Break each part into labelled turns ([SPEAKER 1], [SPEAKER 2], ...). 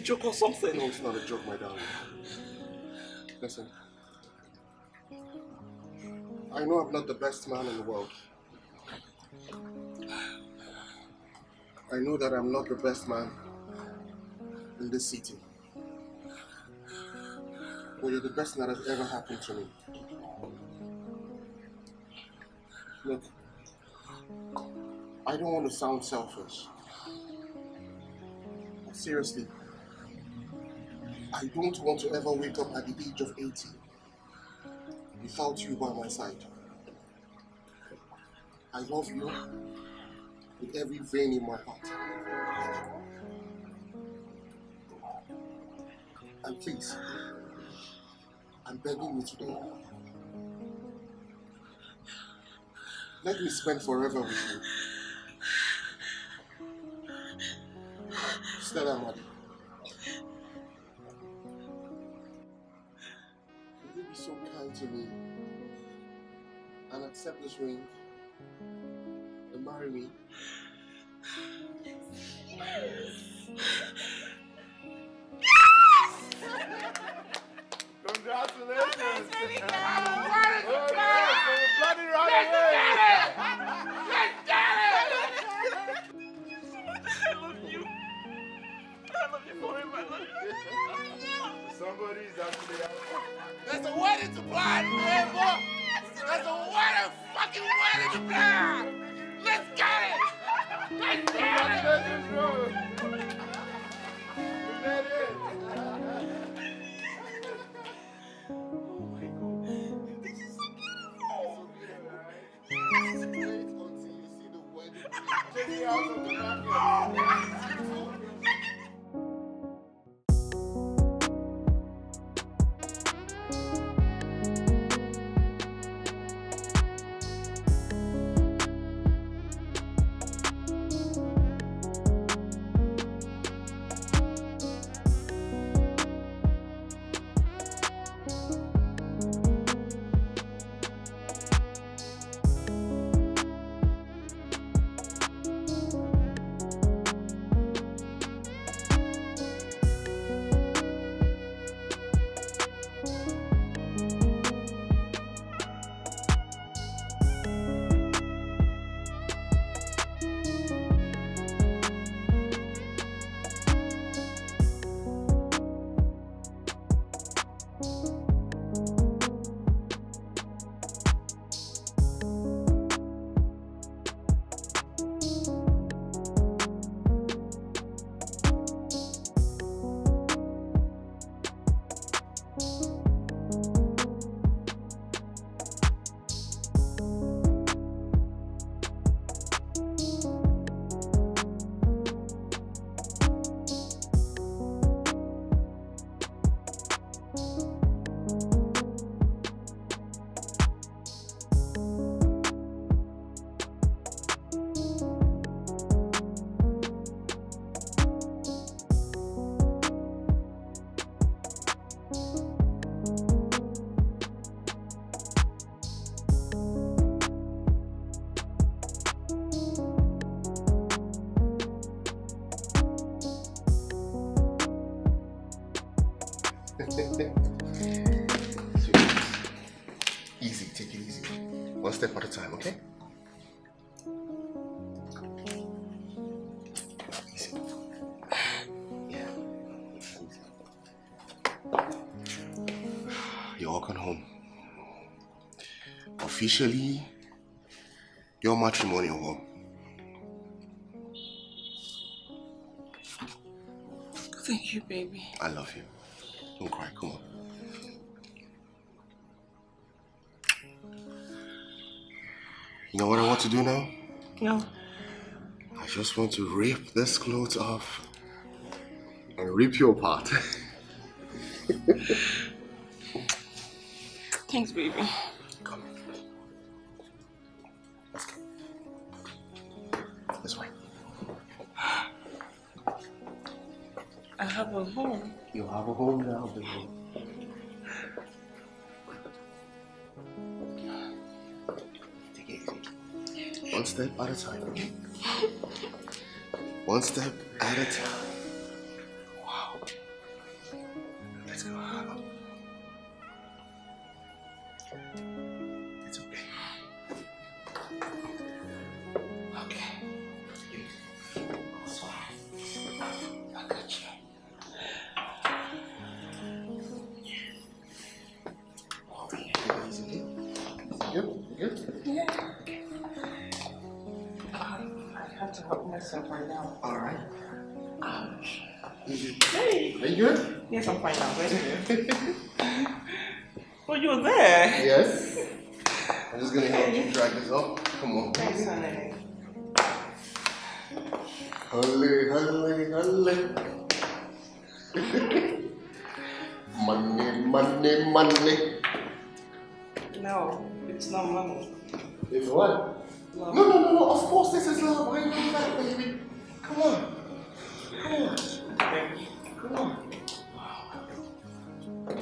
[SPEAKER 1] joke or something?
[SPEAKER 2] No, it's not a joke, my darling. Listen. I know I'm not the best man in the world. I know that I'm not the best man in this city. But you're the best thing that has ever happened to me. Look, I don't want to sound selfish. But seriously, I don't want to ever wake up at the age of 80 without you by my side. I love you with every vein in my heart. And please, I'm begging you today, let me spend forever with you. Stella, Madi. Would you be so kind to me and accept this ring and marry me?
[SPEAKER 3] Congratulations!
[SPEAKER 4] Let's get it! I love you. I love you forever. I love you.
[SPEAKER 3] Somebody's actually out.
[SPEAKER 4] There's a wedding to plan, man, boy. There's a fucking wedding to plan. Let's get it. Let's get it.
[SPEAKER 3] Congratulations, bro. You made it.
[SPEAKER 4] This is so beautiful.
[SPEAKER 2] Wait until you see the wedding.
[SPEAKER 3] Take me out of the market.
[SPEAKER 2] Easy, take it easy. One step at a time, okay? Easy. Yeah. Easy. You're walking home. Officially, your matrimonial home.
[SPEAKER 4] Thank you, baby.
[SPEAKER 2] I love you. Don't cry, come on. You know what I want to do now?
[SPEAKER 4] No.
[SPEAKER 2] I just want to rip this clothes off and rip you apart.
[SPEAKER 4] Thanks, baby.
[SPEAKER 2] Come. Let's go. This way.
[SPEAKER 4] I have a home.
[SPEAKER 2] You have a home now, baby. Take it easy. One step at a time, okay? One step at a time. Wow. Let's go. It's okay. Okay. Sorry. I got you. Okay. Is it good? You good?
[SPEAKER 1] Yeah. I have to help myself right now.
[SPEAKER 2] All right.
[SPEAKER 1] Hey.
[SPEAKER 2] Are you good?
[SPEAKER 1] Yes, I'm fine now. Oh, you're there?
[SPEAKER 2] Yes. I'm just gonna help you drag this up. Come on.
[SPEAKER 1] Thanks, honey.
[SPEAKER 2] Halle, halle, halle. Money, money, money.
[SPEAKER 1] No, it's not money.
[SPEAKER 2] It's what?
[SPEAKER 1] Love.
[SPEAKER 2] No. Of course, this is love. Why you doing that, baby? Come on. Come on. Come on. Oh,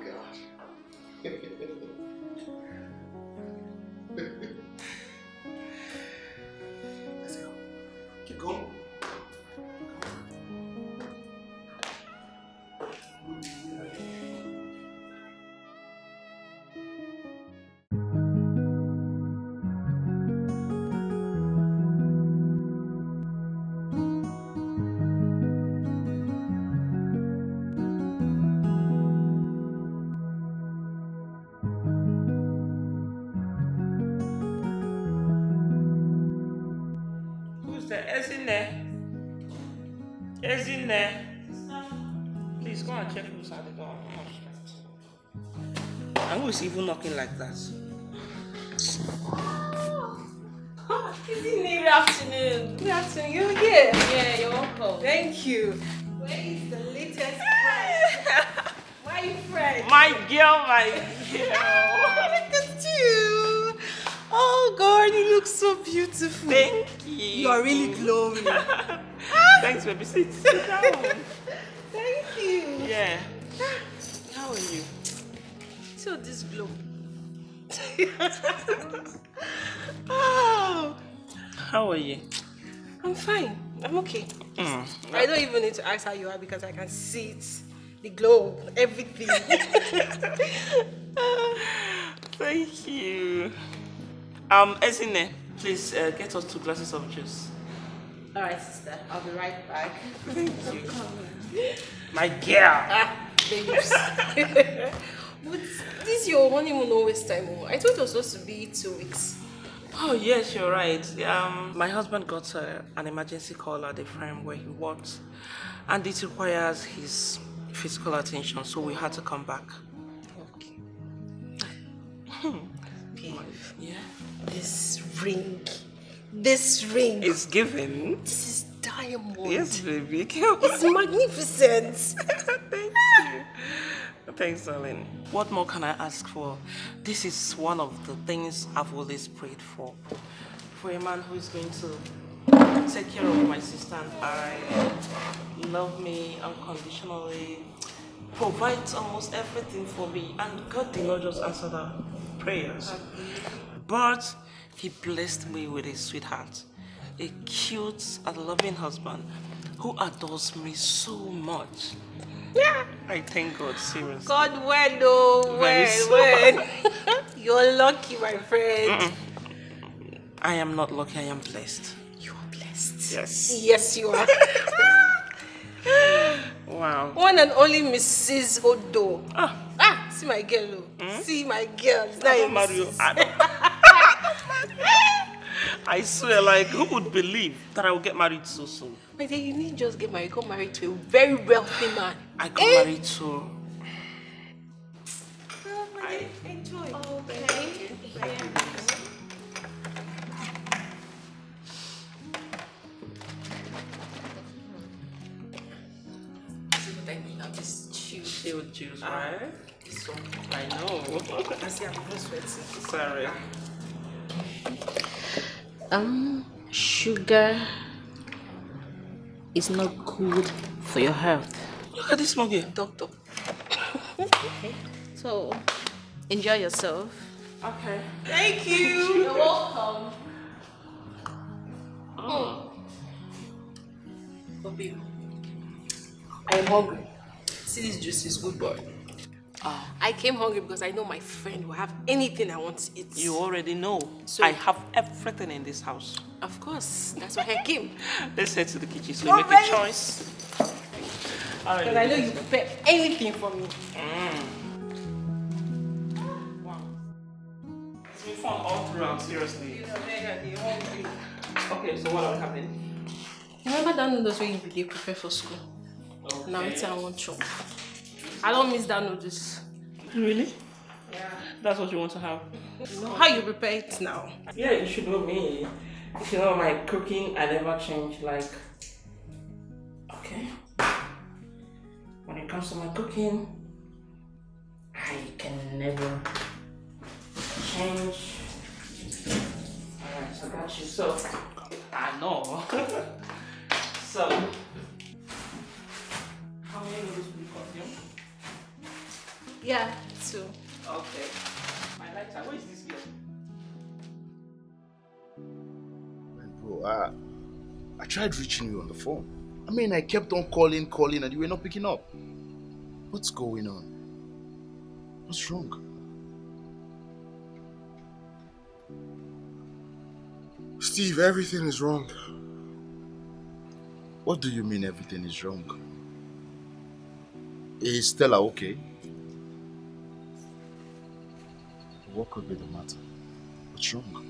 [SPEAKER 2] gosh. Let's go. Keep going.
[SPEAKER 1] Who's there? Isn't there? Isn't there? Please go and check who's at the door. And who is even knocking like that?
[SPEAKER 5] Good afternoon. Good afternoon. You're here. Yeah, you're welcome. Thank you. Where is the latest friend? My friend.
[SPEAKER 1] My girl.
[SPEAKER 5] Look at you. Oh God, you look so beautiful.
[SPEAKER 1] Thank you.
[SPEAKER 5] You are really glowing.
[SPEAKER 1] Thanks, baby. Sit down.
[SPEAKER 5] Thank you.
[SPEAKER 1] Yeah. How are you?
[SPEAKER 5] So this glow. Oh,
[SPEAKER 1] How are you?
[SPEAKER 5] I'm fine. I'm okay. I don't even need to ask how you are because I can see it. The glow, everything.
[SPEAKER 1] Thank you. Esine, please get us 2 glasses of juice.
[SPEAKER 5] All right, sister. I'll be right back.
[SPEAKER 1] Thank you. My girl.
[SPEAKER 5] Babes. But this your honeymoon no waste time. I thought it was supposed to be 2 weeks.
[SPEAKER 1] Oh yes, you're right. My husband got an emergency call at the firm where he works, and it requires his physical attention, so we had to come back.
[SPEAKER 5] Okay.
[SPEAKER 1] Babe, yeah.
[SPEAKER 5] This ring.
[SPEAKER 1] It's given.
[SPEAKER 5] This is diamond.
[SPEAKER 1] Yes, baby.
[SPEAKER 5] It's magnificent.
[SPEAKER 1] Thank you. Thanks, darling. What more can I ask for? This is one of the things I've always prayed for. For a man who is going to take care of my sister and I, love me unconditionally, provides almost everything for me. And God did not just answer the prayers, but He blessed me with a sweetheart, a cute and loving husband who adores me so much. Yeah, I thank God, seriously.
[SPEAKER 5] God, when oh, when. You're lucky, my friend.
[SPEAKER 1] I am not lucky, I am blessed.
[SPEAKER 5] You are blessed.
[SPEAKER 1] Yes.
[SPEAKER 5] Yes, you are.
[SPEAKER 1] Wow.
[SPEAKER 5] One and only Mrs. Odo. See my girl. See my girl. It's not a
[SPEAKER 1] Mario.
[SPEAKER 5] Mrs.
[SPEAKER 1] I swear, like, who would believe that I will get married so soon?
[SPEAKER 5] My dear, you need just get married. Go married to a very wealthy man.
[SPEAKER 1] I got married to...
[SPEAKER 5] Enjoy.
[SPEAKER 6] Okay.
[SPEAKER 1] Chill juice, right?
[SPEAKER 5] This one.
[SPEAKER 1] I know.
[SPEAKER 5] I see I'm not sweating.
[SPEAKER 1] Sorry.
[SPEAKER 6] Sugar is not good for your health.
[SPEAKER 1] Look at this small girl.
[SPEAKER 5] Doctor.
[SPEAKER 6] Okay. So, enjoy yourself.
[SPEAKER 1] Okay.
[SPEAKER 5] Thank you. You're welcome.
[SPEAKER 1] Oh.
[SPEAKER 5] But babe, I am hungry. See, this juice is good, boy.
[SPEAKER 1] Oh,
[SPEAKER 5] I came hungry because I know my friend will have anything I want to eat.
[SPEAKER 1] you already know.
[SPEAKER 5] So-
[SPEAKER 1] I have everything in this house.
[SPEAKER 5] Of course, that's why I came.
[SPEAKER 1] Let's head to the kitchen so you
[SPEAKER 5] You're
[SPEAKER 1] make
[SPEAKER 5] ready?
[SPEAKER 1] a choice.
[SPEAKER 5] Because I know you prepare anything for me.
[SPEAKER 1] Wow. It's been fun all throughout, seriously.
[SPEAKER 5] You know, Megan, you're hungry.
[SPEAKER 1] Okay, so what are we having?
[SPEAKER 5] Remember that noodles when you be prepare for school?
[SPEAKER 1] Okay.
[SPEAKER 5] Now it's I want chop. I don't miss that noodles.
[SPEAKER 1] Really?
[SPEAKER 5] Yeah.
[SPEAKER 1] That's what you want to have?
[SPEAKER 5] You know how you prepare it now?
[SPEAKER 1] Yeah, you should know me. If you know my cooking, I never change, like... Okay. When it comes to my cooking, I can never change. Alright, so I got you. So, I know. So, how many noodles will you consume?
[SPEAKER 5] Yeah, too.
[SPEAKER 1] Okay. My lighter, where is this girl?
[SPEAKER 7] Bro, I tried reaching you on the phone. I mean, I kept on calling, and you were not picking up. What's going on? What's wrong?
[SPEAKER 2] Steve, everything is wrong.
[SPEAKER 7] What do you mean everything is wrong? Is Stella okay? What could be the matter? What's wrong?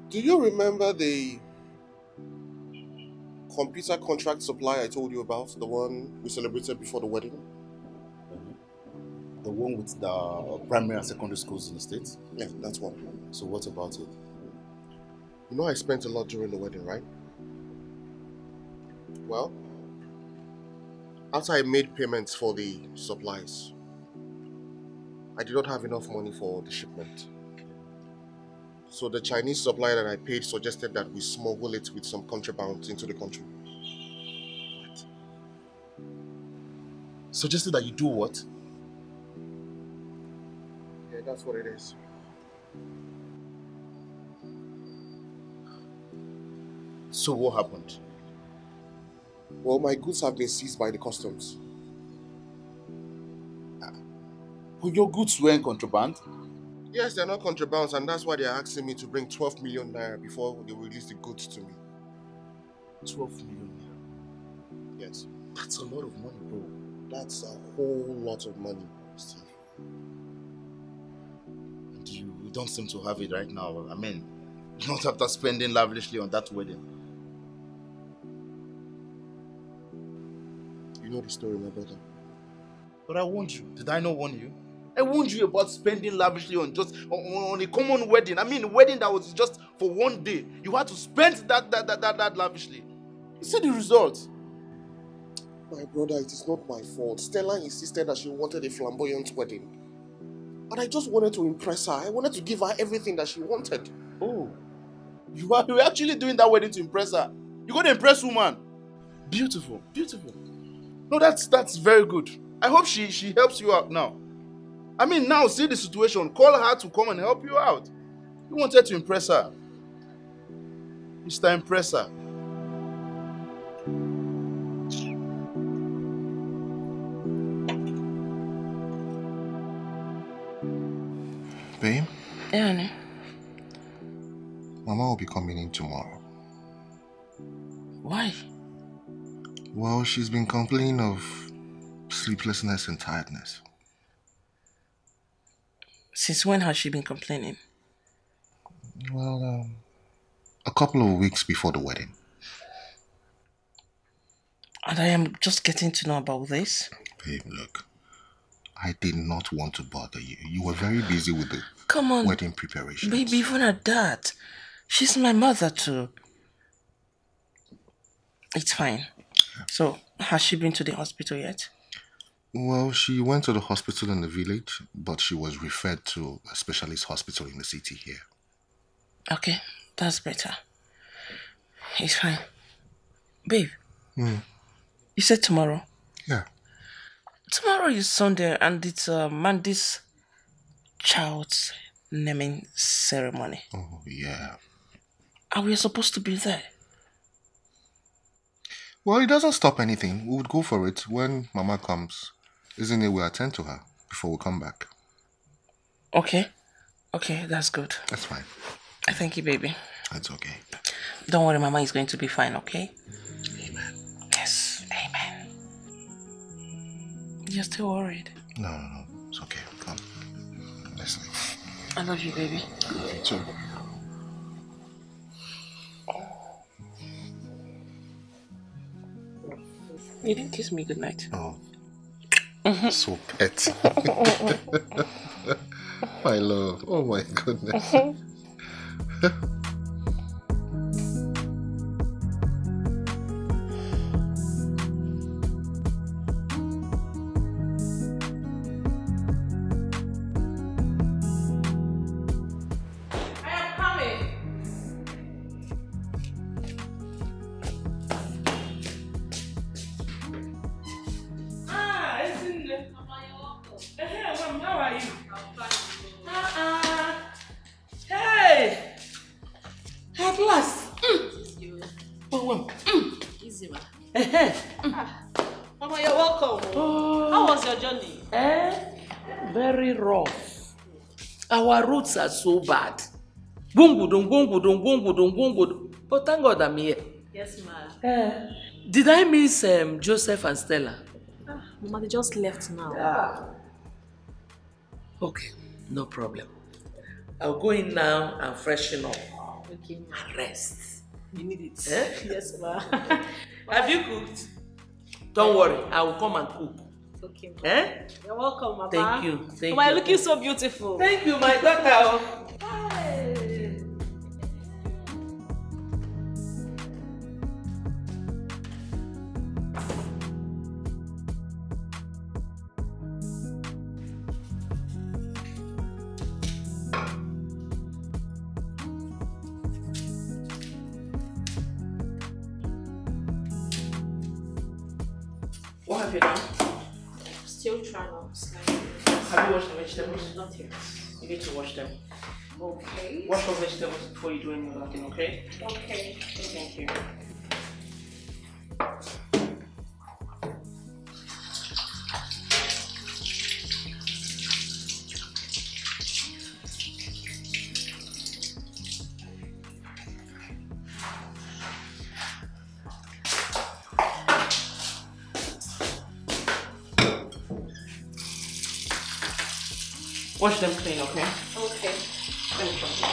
[SPEAKER 2] Do you remember the computer contract supply I told you about? The one we celebrated before the wedding?
[SPEAKER 7] The one with the primary and secondary schools in the States?
[SPEAKER 2] Yeah, that's one.
[SPEAKER 7] So what about it?
[SPEAKER 2] You know I spent a lot during the wedding, right? Well, after I made payments for the supplies, I did not have enough money for the shipment. So the Chinese supplier that I paid suggested that we smuggle it with some contraband into the country.
[SPEAKER 7] What? Suggested that you do what?
[SPEAKER 2] Yeah, that's what it is.
[SPEAKER 7] So what happened?
[SPEAKER 2] Well, my goods have been seized by the customs.
[SPEAKER 7] Well, your goods were in contraband?
[SPEAKER 2] Yes, they're not contrabands, and that's why they're asking me to bring 12 million naira before they release the goods to me.
[SPEAKER 7] 12 million naira?
[SPEAKER 2] Yes.
[SPEAKER 7] That's a lot of money, bro.
[SPEAKER 2] That's a whole lot of money, Steve.
[SPEAKER 7] And you don't seem to have it right now. I mean, not after spending lavishly on that wedding.
[SPEAKER 2] You know the story, my brother.
[SPEAKER 7] But I warned you. Did I not warn you? I warned you about spending lavishly on just on a common wedding. I mean, a wedding that was just for one day. You had to spend that lavishly. You see the result.
[SPEAKER 2] My brother, it is not my fault. Stella insisted that she wanted a flamboyant wedding. And I just wanted to impress her. I wanted to give her everything that she wanted.
[SPEAKER 7] Oh. You were actually doing that wedding to impress her. You're going to impress woman. Beautiful. Beautiful. No, that's very good. I hope she helps you out now. I mean, now see the situation. Call her to come and help you out. You wanted to impress her. Mr. Impresser.
[SPEAKER 2] Babe?
[SPEAKER 1] Yeah, honey.
[SPEAKER 2] Mama will be coming in tomorrow.
[SPEAKER 1] Why?
[SPEAKER 2] Well, she's been complaining of sleeplessness and tiredness.
[SPEAKER 1] Since when has she been complaining?
[SPEAKER 2] Well, a couple of weeks before the wedding.
[SPEAKER 1] And I am just getting to know about this.
[SPEAKER 2] Babe, look. I did not want to bother you. You were very busy with the wedding preparations.
[SPEAKER 1] Baby, even at that, she's my mother too. It's fine. So, has she been to the hospital yet?
[SPEAKER 2] Well, she went to the hospital in the village, but she was referred to a specialist hospital in the city here.
[SPEAKER 1] Okay, that's better. It's fine. Babe, you said tomorrow?
[SPEAKER 2] Yeah.
[SPEAKER 1] Tomorrow is Sunday and it's Mandy's child's naming ceremony.
[SPEAKER 2] Oh, yeah.
[SPEAKER 1] And we are supposed to be there.
[SPEAKER 2] Well, it doesn't stop anything. We would go for it when Mama comes. Isn't it we'll attend to her before we come back?
[SPEAKER 1] Okay. Okay, that's good.
[SPEAKER 2] That's fine.
[SPEAKER 1] Thank you, baby.
[SPEAKER 2] That's okay.
[SPEAKER 1] Don't worry, Mama is going to be fine, okay?
[SPEAKER 2] Amen.
[SPEAKER 1] Yes, amen. You're still worried?
[SPEAKER 2] No. It's okay. Come. Let's leave.
[SPEAKER 1] I love you, baby.
[SPEAKER 2] I love you too.
[SPEAKER 1] You didn't kiss me goodnight.
[SPEAKER 2] Oh. So pet. My love. Oh my goodness.
[SPEAKER 5] Mama, you're welcome. How was your journey?
[SPEAKER 8] Very rough. Our roads are so bad. Boom. But thank God I'm here.
[SPEAKER 5] Yes, ma.
[SPEAKER 8] Did I miss Joseph and Stella?
[SPEAKER 5] Mama, they just left now.
[SPEAKER 8] Okay, no problem. I'll go in now and freshen up.
[SPEAKER 5] Okay, ma.
[SPEAKER 8] And rest.
[SPEAKER 5] You need it. Yes, ma.
[SPEAKER 8] Have you cooked? Don't worry, I will come and cook.
[SPEAKER 5] Okay, ma. You're welcome, Mama.
[SPEAKER 8] Thank you.
[SPEAKER 5] Mama, you're looking so beautiful.
[SPEAKER 8] Thank you, my daughter.
[SPEAKER 1] What have you done?
[SPEAKER 5] Still trying to slide.
[SPEAKER 1] Have you washed the vegetables?
[SPEAKER 5] Not yet.
[SPEAKER 1] You need to wash them.
[SPEAKER 5] Okay.
[SPEAKER 1] Wash your vegetables before you do any other thing, okay?
[SPEAKER 5] Okay.
[SPEAKER 1] Thank you. Wash them clean, okay?
[SPEAKER 5] Okay.
[SPEAKER 1] Let me try to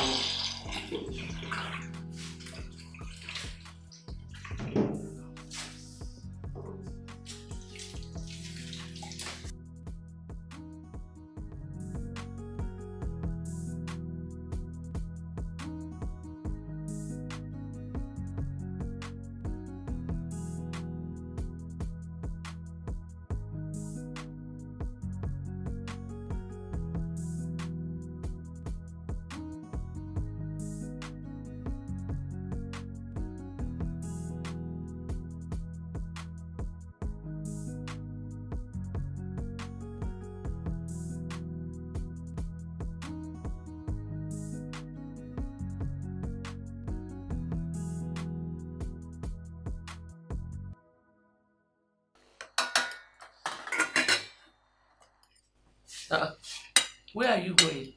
[SPEAKER 8] Where are you going?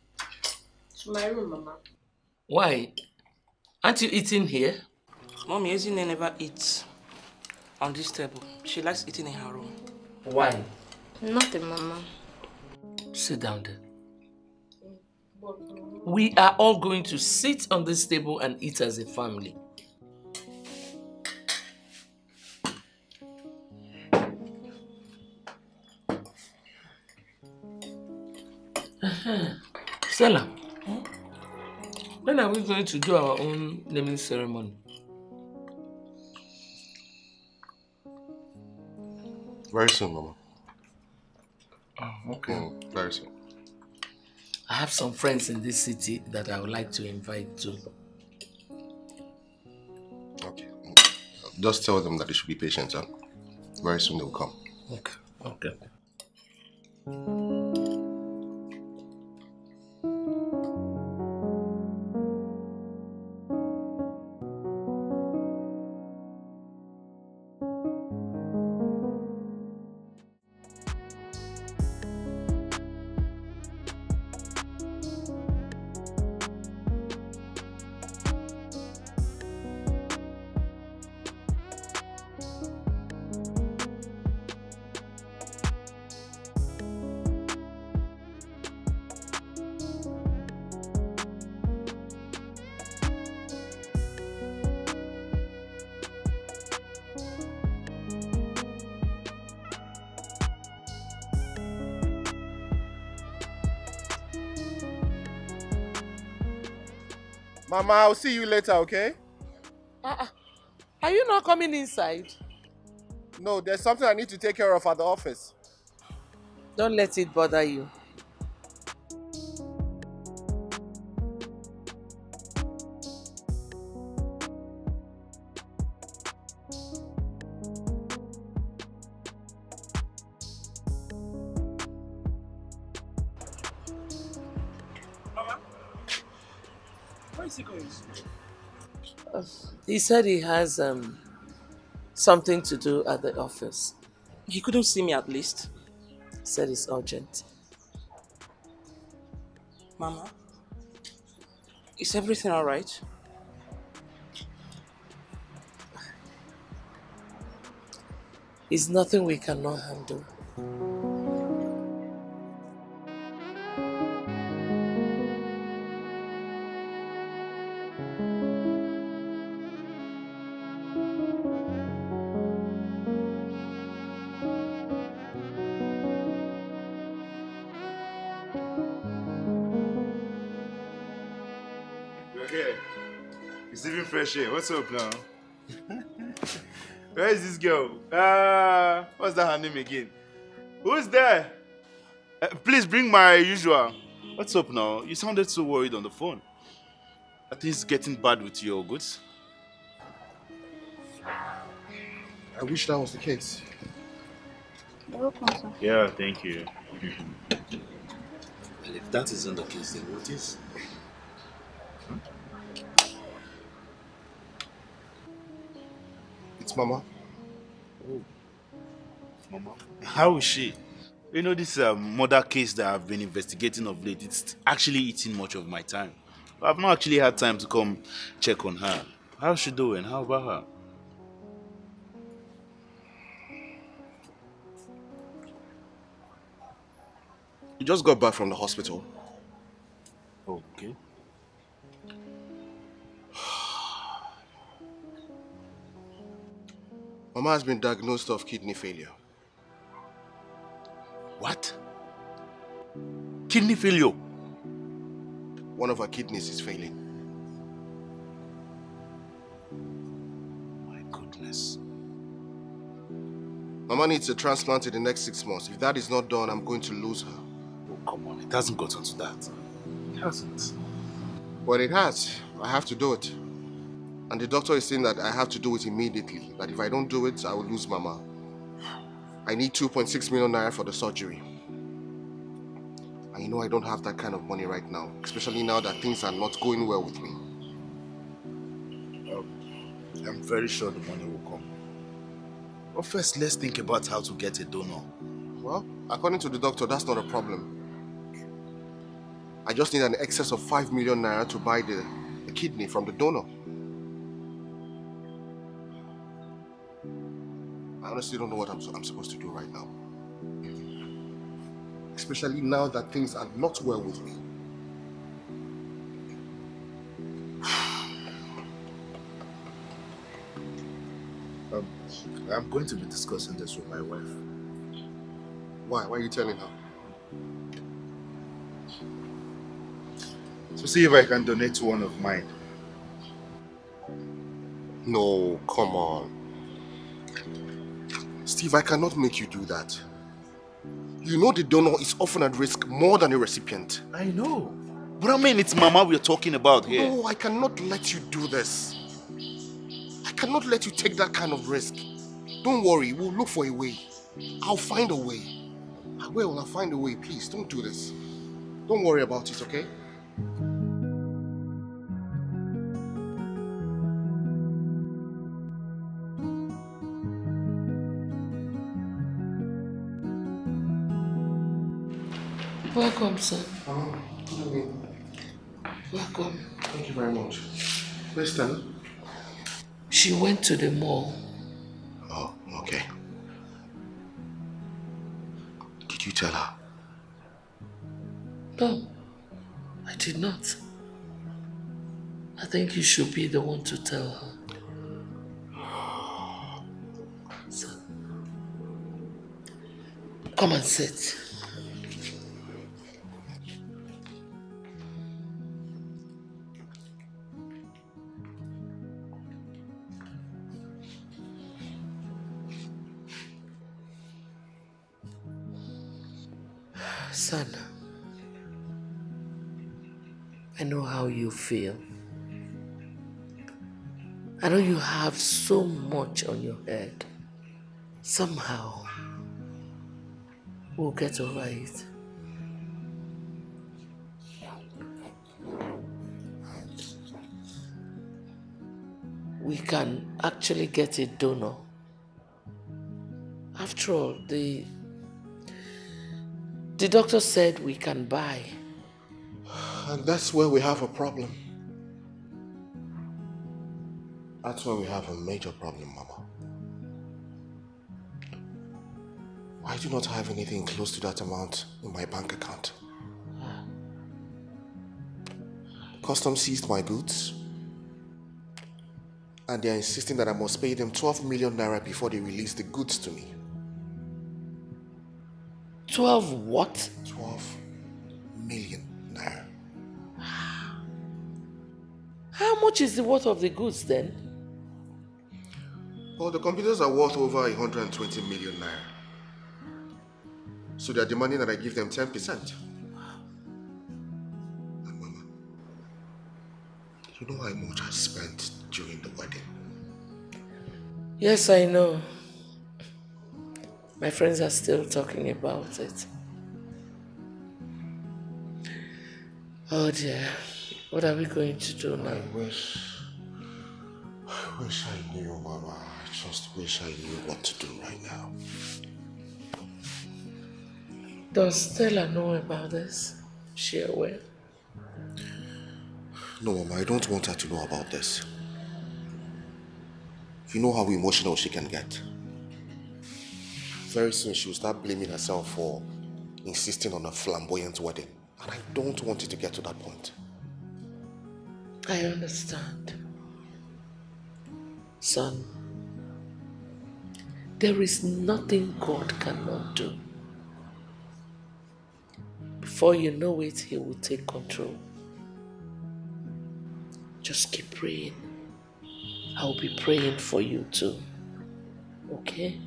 [SPEAKER 5] To my room, Mama.
[SPEAKER 8] Why? Aren't you eating here?
[SPEAKER 1] Mommy, Ezine never eats on this table. She likes eating in her room.
[SPEAKER 8] Why?
[SPEAKER 6] Nothing, Mama.
[SPEAKER 8] Sit down there. We are all going to sit on this table and eat as a family. Stella, when are we going to do our own naming ceremony?
[SPEAKER 2] Very soon, Mama.
[SPEAKER 8] Okay.
[SPEAKER 2] Very soon.
[SPEAKER 8] I have some friends in this city that I would like to invite to.
[SPEAKER 2] Okay. Just tell them that they should be patient, huh? Very soon they'll come.
[SPEAKER 8] Okay.
[SPEAKER 3] Mama, I'll see you later, okay?
[SPEAKER 8] Are you not coming inside?
[SPEAKER 3] No, there's something I need to take care of at the office.
[SPEAKER 8] Don't let it bother you.
[SPEAKER 1] Where is he going?
[SPEAKER 8] He said he has something to do at the office.
[SPEAKER 1] He couldn't see me at least.
[SPEAKER 8] He said it's urgent.
[SPEAKER 1] Mama, is everything all right?
[SPEAKER 8] It's nothing we cannot handle.
[SPEAKER 7] You're here. It's even fresh air. What's up now? Where is this girl? What's that her name again? Who's there? Please bring my usual. What's up now? You sounded so worried on the phone. Are things getting bad with your goods?
[SPEAKER 2] I wish that was the case.
[SPEAKER 9] You're welcome, sir.
[SPEAKER 7] Yeah, thank you.
[SPEAKER 10] Well, if that isn't the case, then what is?
[SPEAKER 2] It's Mama.
[SPEAKER 7] Oh, Mama. How is she? You know, this murder case that I've been investigating of late, it's actually eating much of my time. I've not actually had time to come check on her. How's she doing? How about her?
[SPEAKER 2] You just got back from the hospital.
[SPEAKER 7] Okay.
[SPEAKER 2] Mama has been diagnosed of kidney failure.
[SPEAKER 7] What? Kidney failure?
[SPEAKER 2] One of her kidneys is failing.
[SPEAKER 7] My goodness.
[SPEAKER 2] Mama needs a transplant in the next 6 months. If that is not done, I'm going to lose her.
[SPEAKER 7] Oh, come on. It hasn't gotten to that. It hasn't.
[SPEAKER 2] But it has. I have to do it. And the doctor is saying that I have to do it immediately. That if I don't do it, I will lose Mama. I need 2.6 million naira for the surgery. And you know I don't have that kind of money right now. Especially now that things are not going well with me.
[SPEAKER 7] I'm very sure the money will come. But first, let's think about how to get a donor.
[SPEAKER 2] Well, according to the doctor, that's not a problem. I just need an excess of 5 million naira to buy the kidney from the donor. I honestly don't know what I'm supposed to do right now. Especially now that things are not well with me.
[SPEAKER 7] I'm going to be discussing this with my wife.
[SPEAKER 2] Why? Why are you telling her?
[SPEAKER 7] To see if I can donate to one of mine.
[SPEAKER 2] No, come on. Steve, I cannot make you do that. You know the donor is often at risk more than a recipient.
[SPEAKER 7] I know. But I mean, it's Mama we're talking about here.
[SPEAKER 2] No, I cannot let you do this. I cannot let you take that kind of risk. Don't worry, we'll look for a way. I'll find a way. I will, I'll find a way. Please, don't do this. Don't worry about it, okay?
[SPEAKER 8] Welcome, sir.
[SPEAKER 2] Good evening.
[SPEAKER 8] Welcome.
[SPEAKER 2] Thank you very much. Where's Stella?
[SPEAKER 8] She went to the mall.
[SPEAKER 2] Oh, okay. Did you tell her?
[SPEAKER 8] No, I did not. I think you should be the one to tell her. So, come and sit. Son, I know how you feel. I know you have so much on your head. Somehow, we'll get over it. We can actually get a donor. After all, the doctor said we can buy.
[SPEAKER 2] And that's where we have a problem. That's where we have a major problem, Mama. I do not have anything close to that amount in my bank account. Customs seized my goods, and they are insisting that I must pay them 12 million naira before they release the goods to me.
[SPEAKER 8] 12 what?
[SPEAKER 2] 12 million naira.
[SPEAKER 8] How much is the worth of the goods then?
[SPEAKER 2] Well, the computers are worth over 120 million naira. So they are demanding that I give them 10%. And Mama, you know how much I spent during the wedding?
[SPEAKER 8] Yes, I know. My friends are still talking about it. Oh dear, what are we going to do now?
[SPEAKER 2] I wish I knew, Mama. I just wish I knew what to do right now.
[SPEAKER 8] Does Stella know about this? Is she aware?
[SPEAKER 2] No, Mama, I don't want her to know about this. You know how emotional she can get. Very soon she will start blaming herself for insisting on a flamboyant wedding. And I don't want it to get to that point.
[SPEAKER 8] I understand. Son, there is nothing God cannot do. Before you know it, He will take control. Just keep praying. I will be praying for you too. Okay?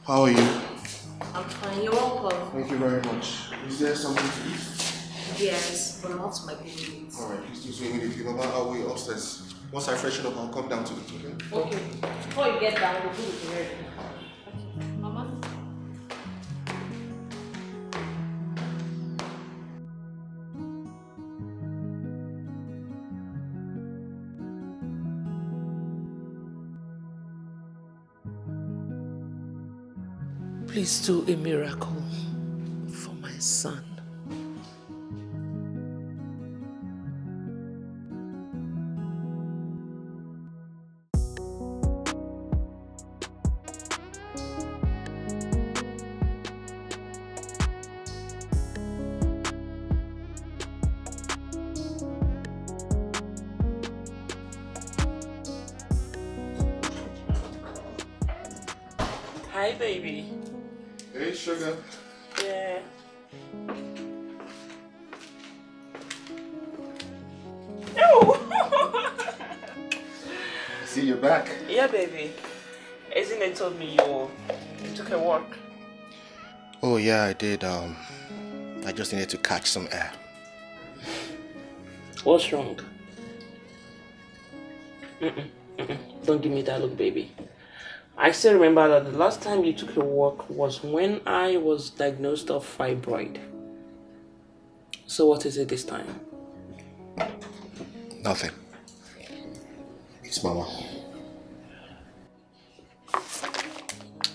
[SPEAKER 2] How are you?
[SPEAKER 6] I'm fine. You're welcome.
[SPEAKER 2] Thank you very much. Is there something to eat?
[SPEAKER 6] Yes, but not my baby.
[SPEAKER 2] Alright, please do so immediately. Mama, I'll wait upstairs. Once I freshen up, I'll come down to it, okay?
[SPEAKER 6] Okay. Before you get down, the food will be ready. Okay. Mama?
[SPEAKER 8] Please do a miracle for my son.
[SPEAKER 1] Hi, baby.
[SPEAKER 2] Hey, sugar.
[SPEAKER 1] Yeah.
[SPEAKER 2] See, you're back.
[SPEAKER 1] Yeah, baby. Isn't it told me you took a walk?
[SPEAKER 2] Oh, yeah, I did. I just needed to catch some air.
[SPEAKER 1] What's wrong? Don't give me that look, baby. I still remember that the last time you took a walk was when I was diagnosed of fibroid. So what is it this time?
[SPEAKER 2] Nothing. It's Mama.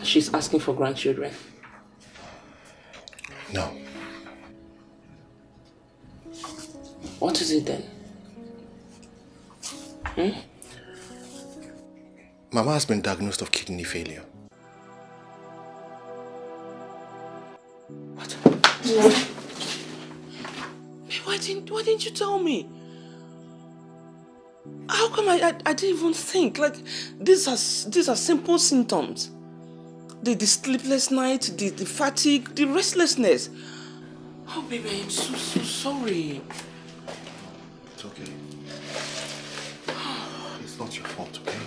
[SPEAKER 1] She's asking for grandchildren.
[SPEAKER 2] No.
[SPEAKER 1] What is it then?
[SPEAKER 2] Mama has been diagnosed of kidney failure.
[SPEAKER 1] What? Why didn't you tell me? How come I didn't even think? Like, these are simple symptoms. The sleepless night, the fatigue, the restlessness. Oh, baby, I'm so sorry.
[SPEAKER 2] It's okay. It's not your fault, okay?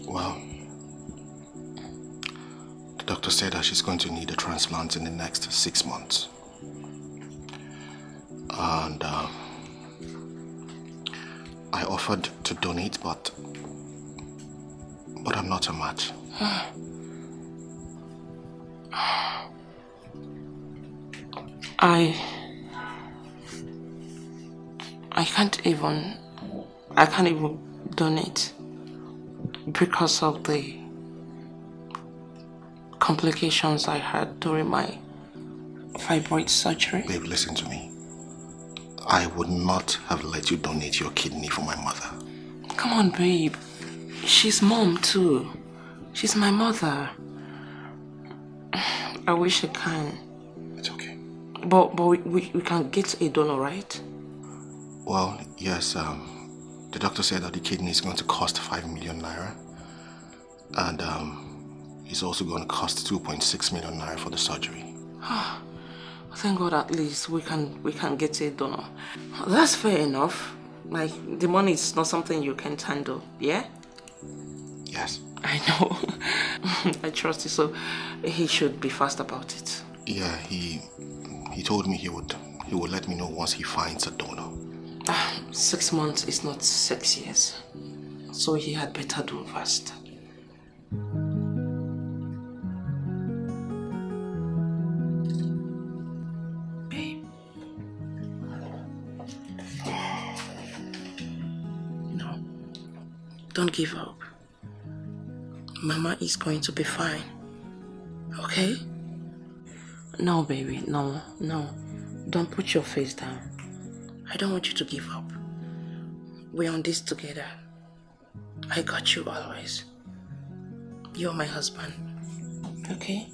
[SPEAKER 2] Well, the doctor said that she's going to need a transplant in the next 6 months. And I offered to donate, but I'm not a match.
[SPEAKER 1] I can't even donate because of the complications I had during my fibroid surgery.
[SPEAKER 2] Babe, listen to me. I would not have let you donate your kidney for my mother.
[SPEAKER 1] Come on, babe. She's mom too. She's my mother. I wish I can.
[SPEAKER 2] It's okay.
[SPEAKER 1] But we can get a donor, right?
[SPEAKER 2] Well, yes. The doctor said that the kidney is going to cost 5 million naira. And it's also going to cost 2.6 million naira for the surgery.
[SPEAKER 1] Thank God at least we can get a donor. That's fair enough. Like, the money is not something you can handle, yeah?
[SPEAKER 2] Yes.
[SPEAKER 1] I know. I trust you, so he should be fast about it.
[SPEAKER 2] Yeah, he told me he would let me know once he finds a donor.
[SPEAKER 1] 6 months is not 6 years. So he had better do fast. Babe. No. Don't give up. Mama is going to be fine. Okay? No, baby. No. Don't put your face down. I don't want you to give up. We're on this together. I got you always. You're my husband. Okay?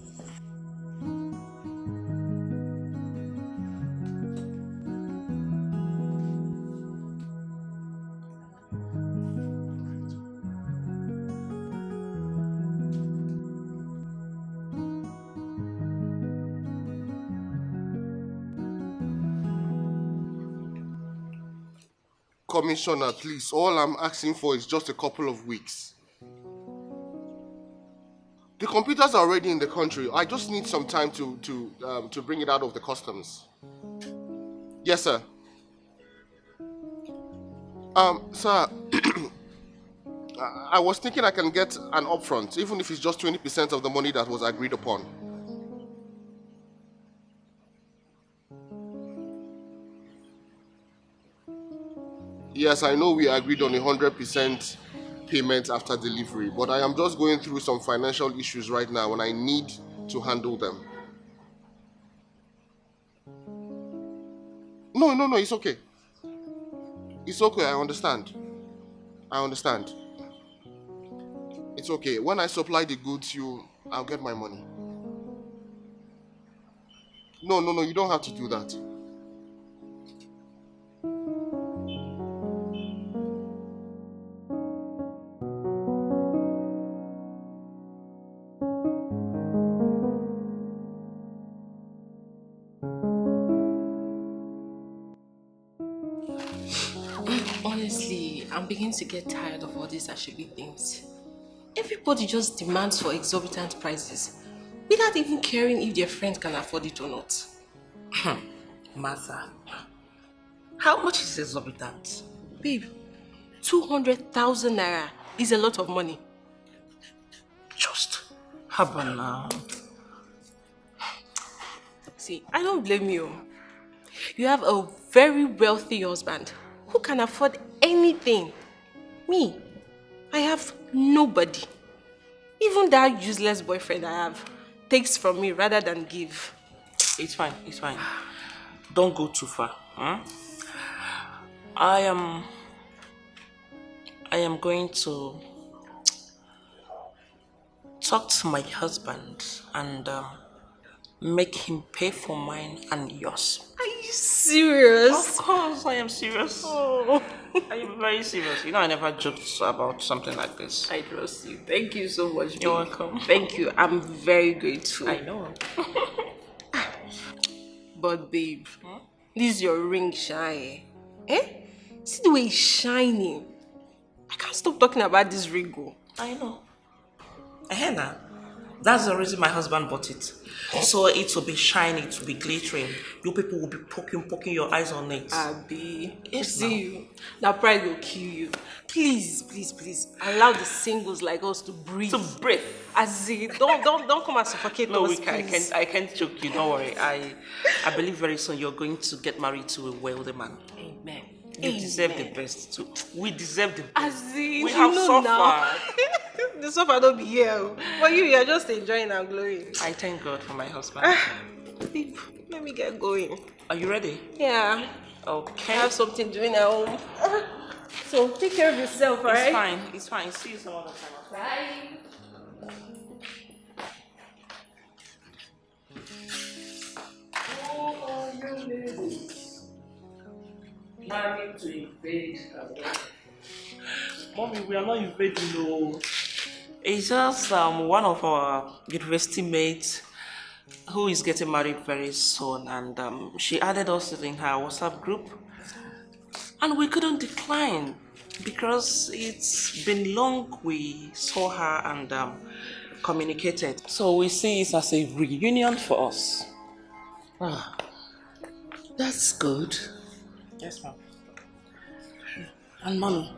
[SPEAKER 3] Commissioner, please, all I'm asking for is just a couple of weeks. The computers are already in the country. I just need some time to bring it out of the customs. Yes, sir. Sir, I was thinking I can get an upfront, even if it's just 20% of the money that was agreed upon. Yes, I know we agreed on 100% payment after delivery, but I am just going through some financial issues right now and I need to handle them. No, it's okay. It's okay, I understand. It's okay. When I supply the goods, I'll get my money. No, you don't have to do that.
[SPEAKER 5] Honestly, I'm beginning to get tired of all these Ashebi things. Everybody just demands for exorbitant prices without even caring if their friend can afford it or not.
[SPEAKER 1] Martha, how much is exorbitant?
[SPEAKER 5] Babe, 200,000 naira is a lot of money.
[SPEAKER 1] Just happen now.
[SPEAKER 5] See, I don't blame you. You have a very wealthy husband who can afford anything. Me, I have nobody. Even that useless boyfriend I have takes from me rather than give.
[SPEAKER 1] It's fine. Don't go too far. Huh? I am going to talk to my husband and make him pay for mine and yours.
[SPEAKER 5] Are you serious?
[SPEAKER 1] Of course, I am serious.
[SPEAKER 5] Oh.
[SPEAKER 1] Are you very serious? You know I never joked about something like this.
[SPEAKER 5] I trust you. Thank you so much, babe.
[SPEAKER 1] You're welcome.
[SPEAKER 5] Thank you. I'm very grateful.
[SPEAKER 1] I know.
[SPEAKER 5] But babe, this is your ring shine. Eh? See the way it's shining. I can't stop talking about this ring.
[SPEAKER 1] I know. Now. That's the reason my husband bought it. So it will be shiny, it will be glittering. You people will be poking your eyes on it.
[SPEAKER 5] Abi,
[SPEAKER 1] yes,
[SPEAKER 5] see you. Now pride will kill you. Please, please, please, allow the singles like us to breathe.
[SPEAKER 1] To breathe.
[SPEAKER 5] As in, don't come and suffocate
[SPEAKER 1] no,
[SPEAKER 5] us,
[SPEAKER 1] I can't joke you. Don't worry. I believe very soon you're going to get married to a wealthy man.
[SPEAKER 5] Amen.
[SPEAKER 1] You deserve the best too. We deserve the best.
[SPEAKER 5] As in,
[SPEAKER 1] we have suffered.
[SPEAKER 5] Now. The suffer don't be here. But you're just enjoying and glowing.
[SPEAKER 1] I thank God for my husband.
[SPEAKER 5] Let me get going.
[SPEAKER 1] Are you ready?
[SPEAKER 5] Yeah.
[SPEAKER 1] Okay.
[SPEAKER 5] I have something doing at home. So take care of yourself, alright?
[SPEAKER 1] It's fine. It's fine. See you some other time.
[SPEAKER 5] Bye.
[SPEAKER 8] Oh, you ladies. Planning to invade abroad.
[SPEAKER 1] Mommy, we are not invading, no. It's just one of our university mates who is getting married very soon, and she added us in her WhatsApp group, and we couldn't decline because it's been long we saw her and communicated. So we see it as a reunion for us.
[SPEAKER 8] Ah, that's good.
[SPEAKER 1] Yes, ma'am. And mommy,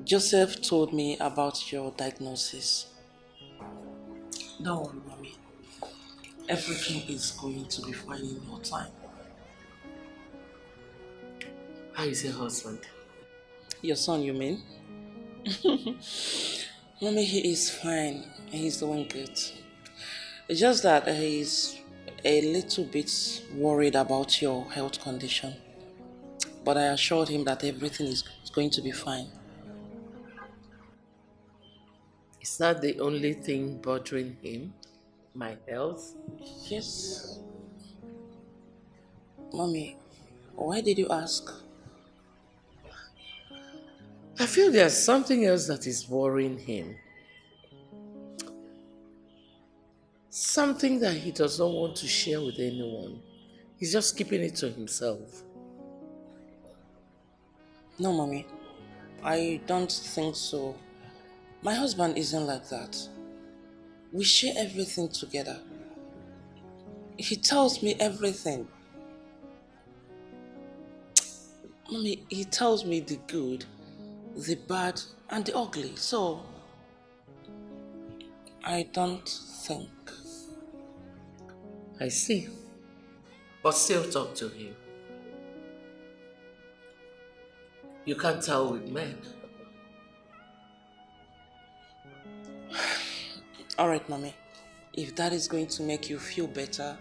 [SPEAKER 1] Joseph told me about your diagnosis. Don't worry, mommy. Everything is going to be fine in no time.
[SPEAKER 8] How is your husband?
[SPEAKER 1] Your son, you mean? Mommy, he is fine. He's doing good. It's just that he's a little bit worried about your health condition. But I assured him that everything is going to be fine.
[SPEAKER 8] Is that the only thing bothering him? My health?
[SPEAKER 1] Yes. Mommy, why did you ask?
[SPEAKER 8] I feel there's something else that is worrying him. Something that he does not want to share with anyone. He's just keeping it to himself.
[SPEAKER 1] No, Mommy. I don't think so. My husband isn't like that. We share everything together. He tells me everything. Mommy, he tells me the good, the bad, and the ugly. So, I don't think.
[SPEAKER 8] I see. But still talk to him. You can't tell with men.
[SPEAKER 1] Alright, Mommy. If that is going to make you feel better,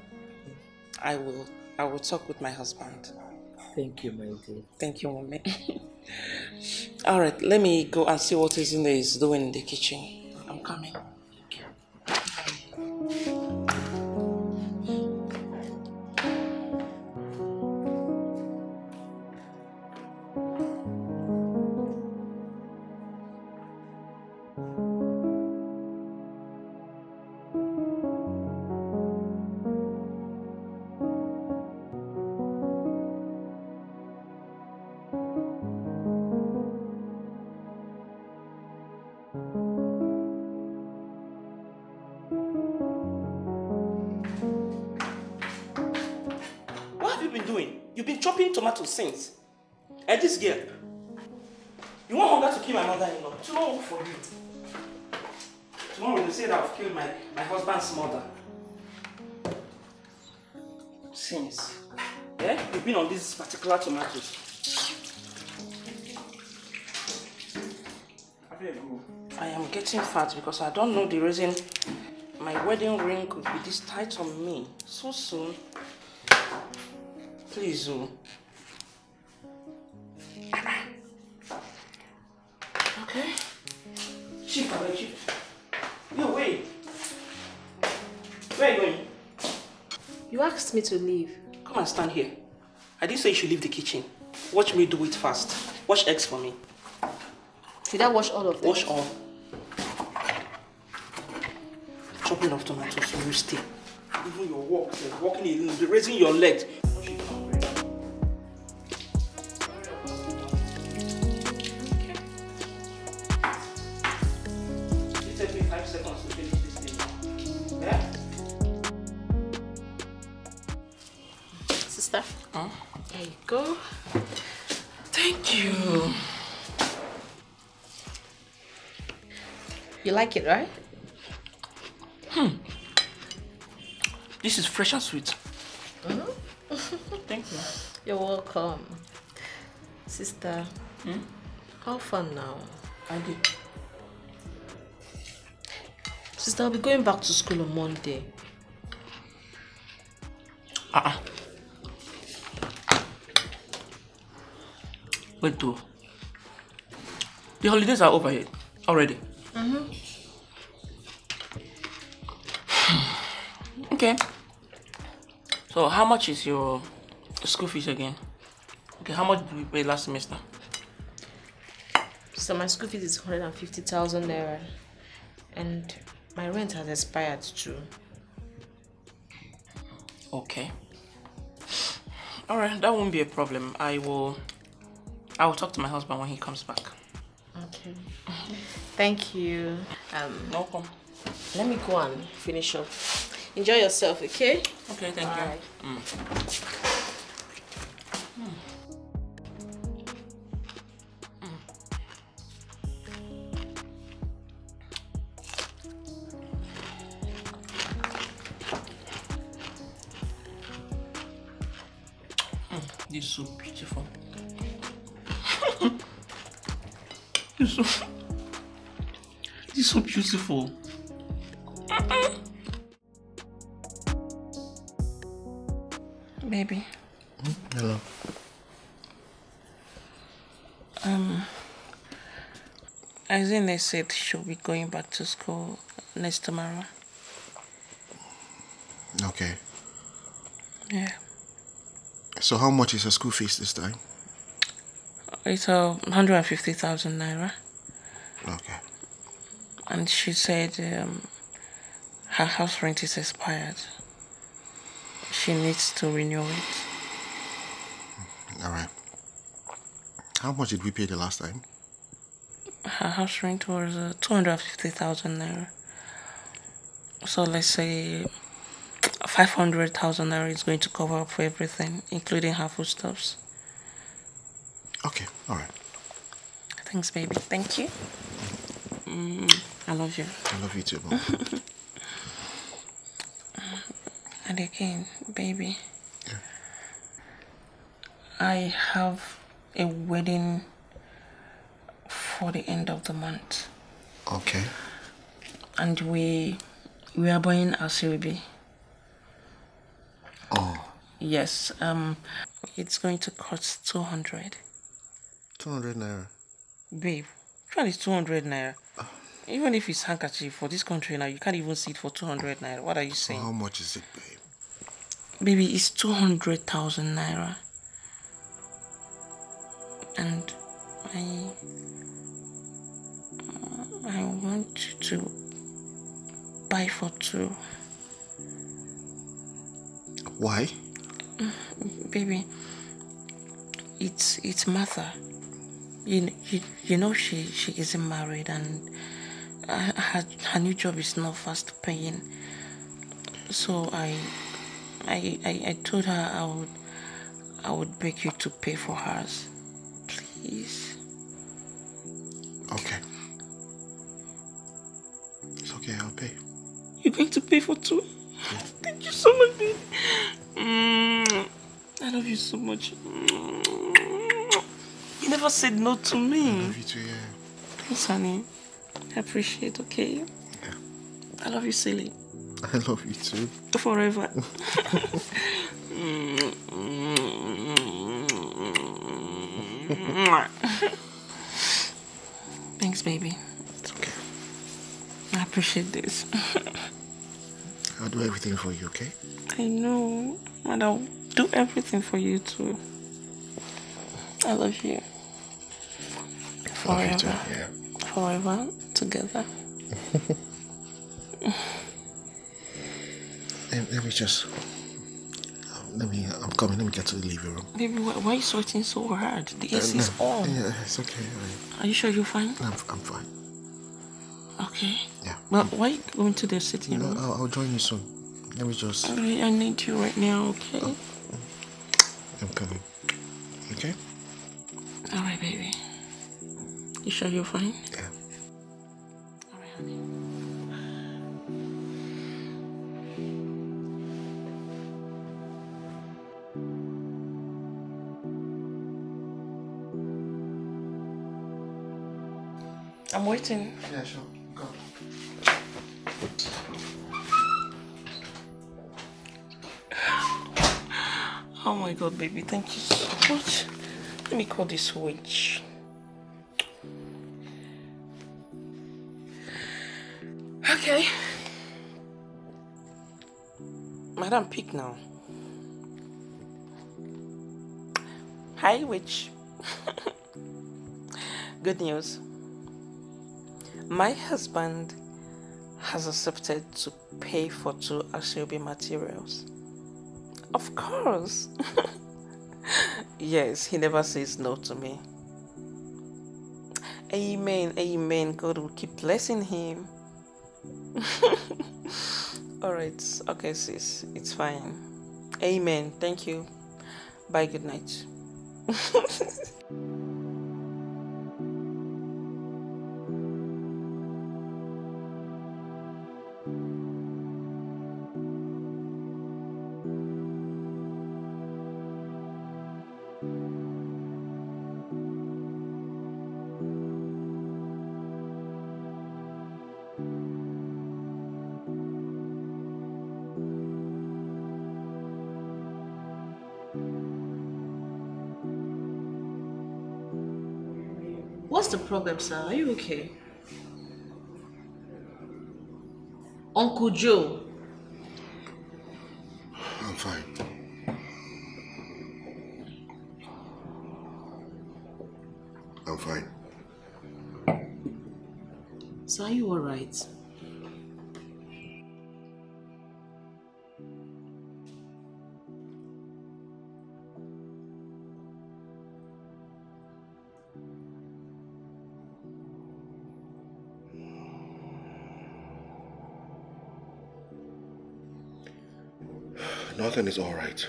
[SPEAKER 1] I will talk with my husband.
[SPEAKER 8] Thank you, my dear.
[SPEAKER 1] Thank you, Mommy. Alright, let me go and see what Izine is doing in the kitchen. I'm coming. Thank you. Tomatoes since. And this girl, you want hunger to kill my mother-in-law? Tomorrow work for you. Tomorrow you say that I've killed my husband's mother. Since. Yeah? You've been on these particular tomatoes. I am getting fat because I don't know the reason my wedding ring could be this tight on me so soon. Please, Okay. Chief, Yo, wait. Where are you going?
[SPEAKER 5] You asked me to leave.
[SPEAKER 1] Come and stand here. I didn't say you should leave the kitchen. Watch me do it fast. Wash eggs for me.
[SPEAKER 5] Should I wash all of them?
[SPEAKER 1] Wash all. Chopping of tomatoes, so you stay. Even your walk, like walking alone, raising your legs. It takes me 5 seconds to finish this thing. Yeah?
[SPEAKER 5] Sister,
[SPEAKER 1] huh?
[SPEAKER 5] There you go.
[SPEAKER 1] Thank you.
[SPEAKER 5] You like it, right?
[SPEAKER 1] This is fresh and sweet. Thank you.
[SPEAKER 5] You're welcome. Sister, how fun now?
[SPEAKER 1] I did.
[SPEAKER 5] Sister, I'll be going back to school on Monday.
[SPEAKER 1] Wait, though. The holidays are over yet already. Okay. So how much is your school fees again? Okay, how much did we pay last semester?
[SPEAKER 5] So my school fees is 150,000 naira. And my rent has expired too.
[SPEAKER 1] Okay. Alright, that won't be a problem. I will talk to my husband when he comes back.
[SPEAKER 5] Okay. Thank you.
[SPEAKER 1] No problem.
[SPEAKER 5] Let me go and finish up. Enjoy yourself, okay?
[SPEAKER 1] Okay, thank you. This is so beautiful. This is so beautiful. Baby.
[SPEAKER 2] Hello.
[SPEAKER 1] Isn't said she'll be going back to school next tomorrow.
[SPEAKER 2] Okay.
[SPEAKER 1] Yeah.
[SPEAKER 2] So how much is her school fees this time?
[SPEAKER 1] It's 150,000 naira.
[SPEAKER 2] Okay.
[SPEAKER 1] And she said her house rent is expired. She needs to renew it.
[SPEAKER 2] All right. How much did we pay the last time?
[SPEAKER 1] Her house rent was 250,000 naira. So let's say 500,000 naira is going to cover up for everything, including her foodstuffs.
[SPEAKER 2] Okay, all right.
[SPEAKER 1] Thanks, baby. Thank you. I love you.
[SPEAKER 2] I love you too, Mom.
[SPEAKER 1] And again, baby,
[SPEAKER 2] yeah.
[SPEAKER 1] I have a wedding for the end of the month.
[SPEAKER 2] Okay.
[SPEAKER 1] And we are buying a baby.
[SPEAKER 2] Oh.
[SPEAKER 1] Yes. It's going to cost 200.
[SPEAKER 2] 200 naira.
[SPEAKER 1] Babe, try this 200 naira. Even if it's handkerchief for this country now, you can't even see it for 200 naira. What are you saying?
[SPEAKER 2] How much is it, babe?
[SPEAKER 1] Baby, it's 200,000 naira. And I want you to buy for 2.
[SPEAKER 2] Why?
[SPEAKER 1] Baby, it's Martha. You know she isn't married, and her new job is not fast paying. So I told her I would beg you to pay for hers, please.
[SPEAKER 2] Okay. It's okay, I'll pay.
[SPEAKER 1] You're going to pay for 2? Yeah. Thank you so much, baby. I love you so much. You never said no to me.
[SPEAKER 2] I love you too, yeah.
[SPEAKER 1] Thanks, honey. I appreciate, okay?
[SPEAKER 2] Yeah.
[SPEAKER 1] I love you, silly.
[SPEAKER 2] I love you too.
[SPEAKER 1] Forever. Thanks, baby.
[SPEAKER 2] It's okay.
[SPEAKER 1] I appreciate this.
[SPEAKER 2] I'll do everything for you, okay?
[SPEAKER 1] I know. And I'll do everything for you too. I love you. Forever.
[SPEAKER 2] Yeah.
[SPEAKER 1] Forever together.
[SPEAKER 2] Let me just... I'm coming. Let me get to the living room.
[SPEAKER 1] Baby, why are you sweating so hard? The AC is on.
[SPEAKER 2] Yeah, it's okay.
[SPEAKER 1] Are you sure you're fine?
[SPEAKER 2] I'm fine.
[SPEAKER 1] Okay.
[SPEAKER 2] Yeah.
[SPEAKER 1] Well, why are you going to the sitting room?
[SPEAKER 2] I'll join you soon. Let me just...
[SPEAKER 1] I need you right now, okay?
[SPEAKER 2] I'm coming. Okay?
[SPEAKER 1] Alright, baby. You sure you're fine?
[SPEAKER 2] Yeah.
[SPEAKER 1] Alright, honey. I'm waiting.
[SPEAKER 2] Yeah, sure. Go.
[SPEAKER 1] Oh my God, baby, thank you so much. Let me call this witch. Okay. Madam, pick now. Hi, witch. Good news. My husband has accepted to pay for 2 Asoebi materials. Of course. Yes, he never says no to me. Amen, amen. God will keep blessing him. Alright, okay sis, it's fine. Amen, thank you. Bye, good night.
[SPEAKER 6] What's the problem, sir? Are you okay? Uncle Joe.
[SPEAKER 2] I'm fine. I'm fine.
[SPEAKER 6] So are you alright?
[SPEAKER 2] Nothing is all right.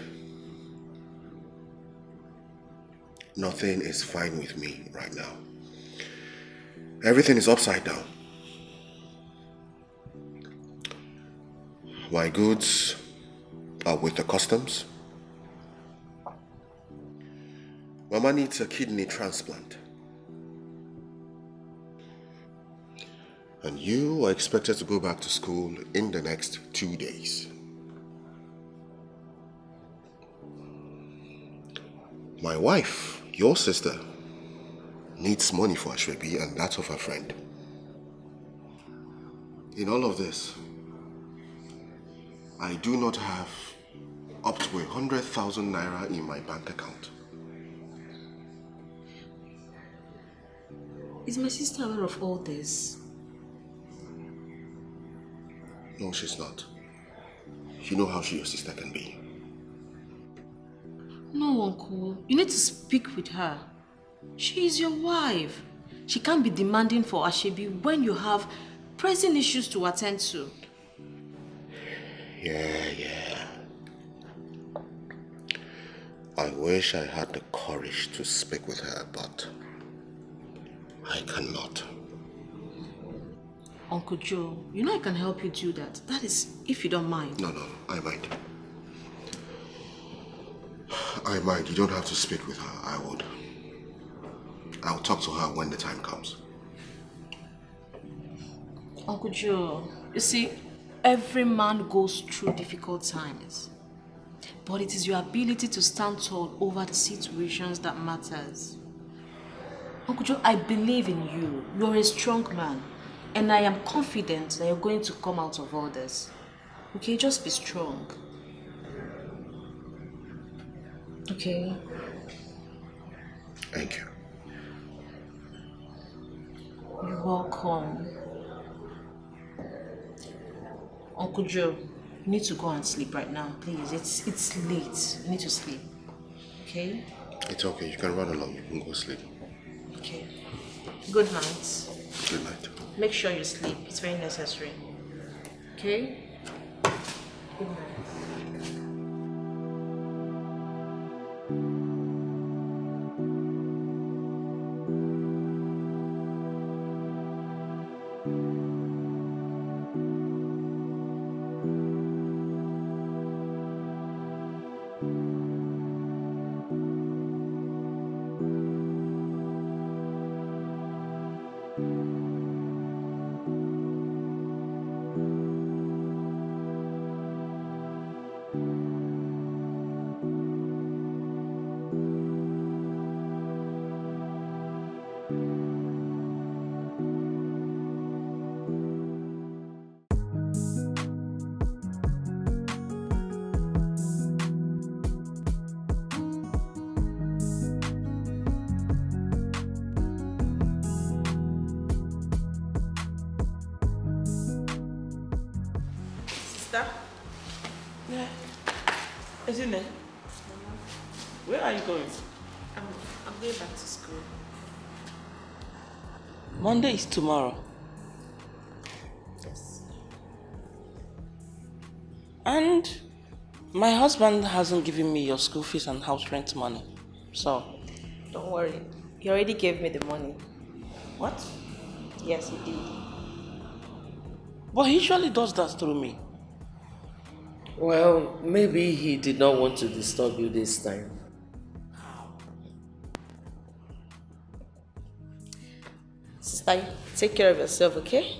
[SPEAKER 2] Nothing is fine with me right now. Everything is upside down. My goods are with the customs. Mama needs a kidney transplant. And you are expected to go back to school in the next 2 days. My wife, your sister, needs money for Asoebi and that of her friend. In all of this, I do not have up to 100,000 naira in my bank account.
[SPEAKER 6] Is my sister aware of all this?
[SPEAKER 2] No, she's not. You know how your sister can be.
[SPEAKER 6] No, Uncle. You need to speak with her. She is your wife. She can't be demanding for Asoebi when you have pressing issues to attend to.
[SPEAKER 2] Yeah. I wish I had the courage to speak with her, but I cannot.
[SPEAKER 6] Uncle Joe, you know I can help you do that. That is, if you don't mind.
[SPEAKER 2] No, I mind. I mind. You don't have to speak with her. I would. I'll talk to her when the time comes.
[SPEAKER 6] Uncle Joe, you see, every man goes through difficult times. But it is your ability to stand tall over the situations that matters. Uncle Joe, I believe in you. You're a strong man. And I am confident that you're going to come out of all this. Okay, just be strong. Okay.
[SPEAKER 2] Thank you.
[SPEAKER 6] You're welcome. Uncle Joe, you need to go and sleep right now, please. It's late. You need to sleep. Okay?
[SPEAKER 2] It's okay. You can run along. You can go sleep.
[SPEAKER 6] Okay. Good night.
[SPEAKER 2] Good night.
[SPEAKER 6] Make sure you sleep. It's very necessary. Okay? Good night.
[SPEAKER 1] Yeah. Isn't it? Where are you going?
[SPEAKER 6] I'm going back to school.
[SPEAKER 1] Monday is tomorrow.
[SPEAKER 6] Yes.
[SPEAKER 1] And my husband hasn't given me your school fees and house rent money. So,
[SPEAKER 5] Don't worry. He already gave me the money.
[SPEAKER 1] what?
[SPEAKER 5] Yes, he did.
[SPEAKER 1] But he usually does that through me.
[SPEAKER 8] Well, maybe he did not want to disturb you this time.
[SPEAKER 5] Sister, take care of yourself, okay?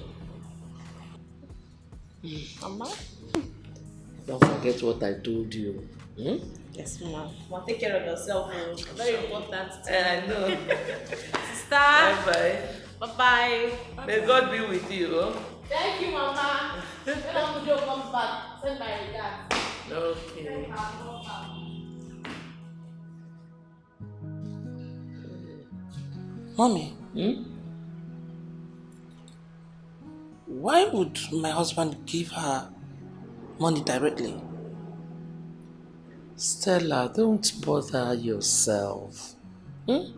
[SPEAKER 5] Mama?
[SPEAKER 8] Don't forget what I told you.
[SPEAKER 5] Yes, Mama.
[SPEAKER 6] Well, take care of yourself. Very important.
[SPEAKER 8] I know.
[SPEAKER 6] Sister.
[SPEAKER 8] Bye-bye.
[SPEAKER 6] Bye-bye.
[SPEAKER 8] May God be with you. Huh?
[SPEAKER 6] Thank you, Mama. When Uncle Joe comes back, send my regards.
[SPEAKER 8] Okay.
[SPEAKER 1] Mommy, why would my husband give her money directly?
[SPEAKER 8] Stella, don't bother yourself. You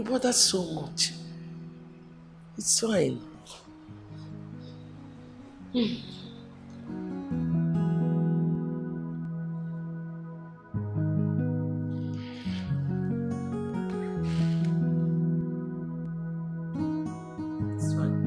[SPEAKER 8] bother so much. It's fine. It's fine.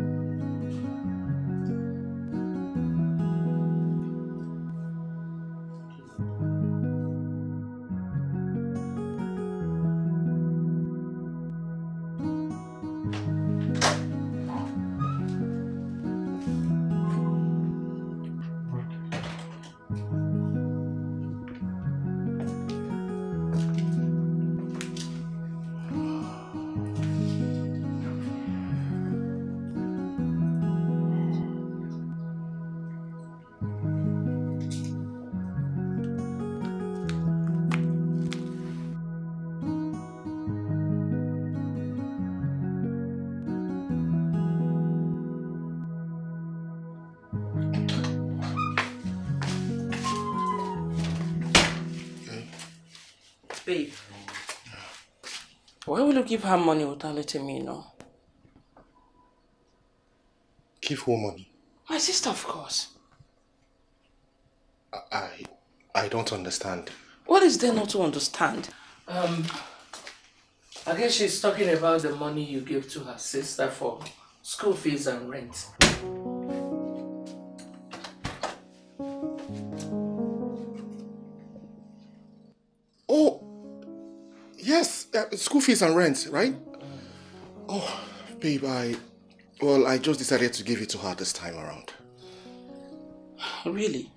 [SPEAKER 1] Babe, why will you give her money without letting me know?
[SPEAKER 2] Give who money?
[SPEAKER 1] My sister, of course.
[SPEAKER 2] I don't understand.
[SPEAKER 1] What is there not to understand?
[SPEAKER 8] I guess she's talking about the money you gave to her sister for school fees and rent.
[SPEAKER 2] Oh, yes, school fees and rent, right? Oh, babe, I just decided to give it to her this time around.
[SPEAKER 1] Really?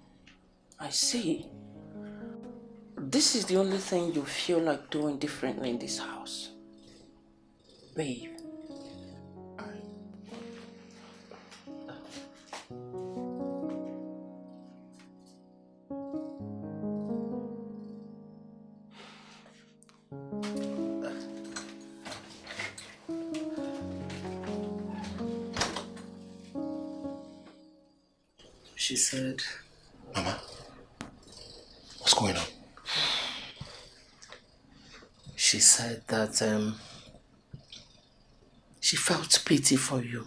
[SPEAKER 1] I see. This is the only thing you feel like doing differently in this house. Babe.
[SPEAKER 8] She said...
[SPEAKER 2] Mama, what's going on?
[SPEAKER 8] She said that she felt pity for you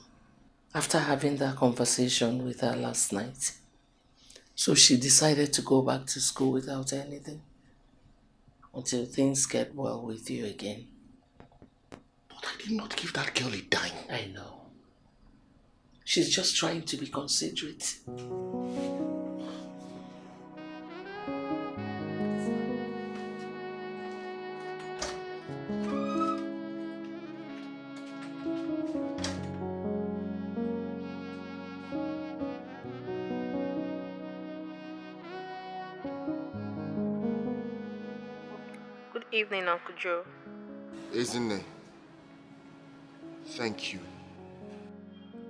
[SPEAKER 8] after having that conversation with her last night. So she decided to go back to school without anything until things get well with you again.
[SPEAKER 2] But I did not give that girl a dime.
[SPEAKER 8] I know. She's just trying to be considerate.
[SPEAKER 5] Good evening, Uncle Joe.
[SPEAKER 3] Isn't it? Thank you.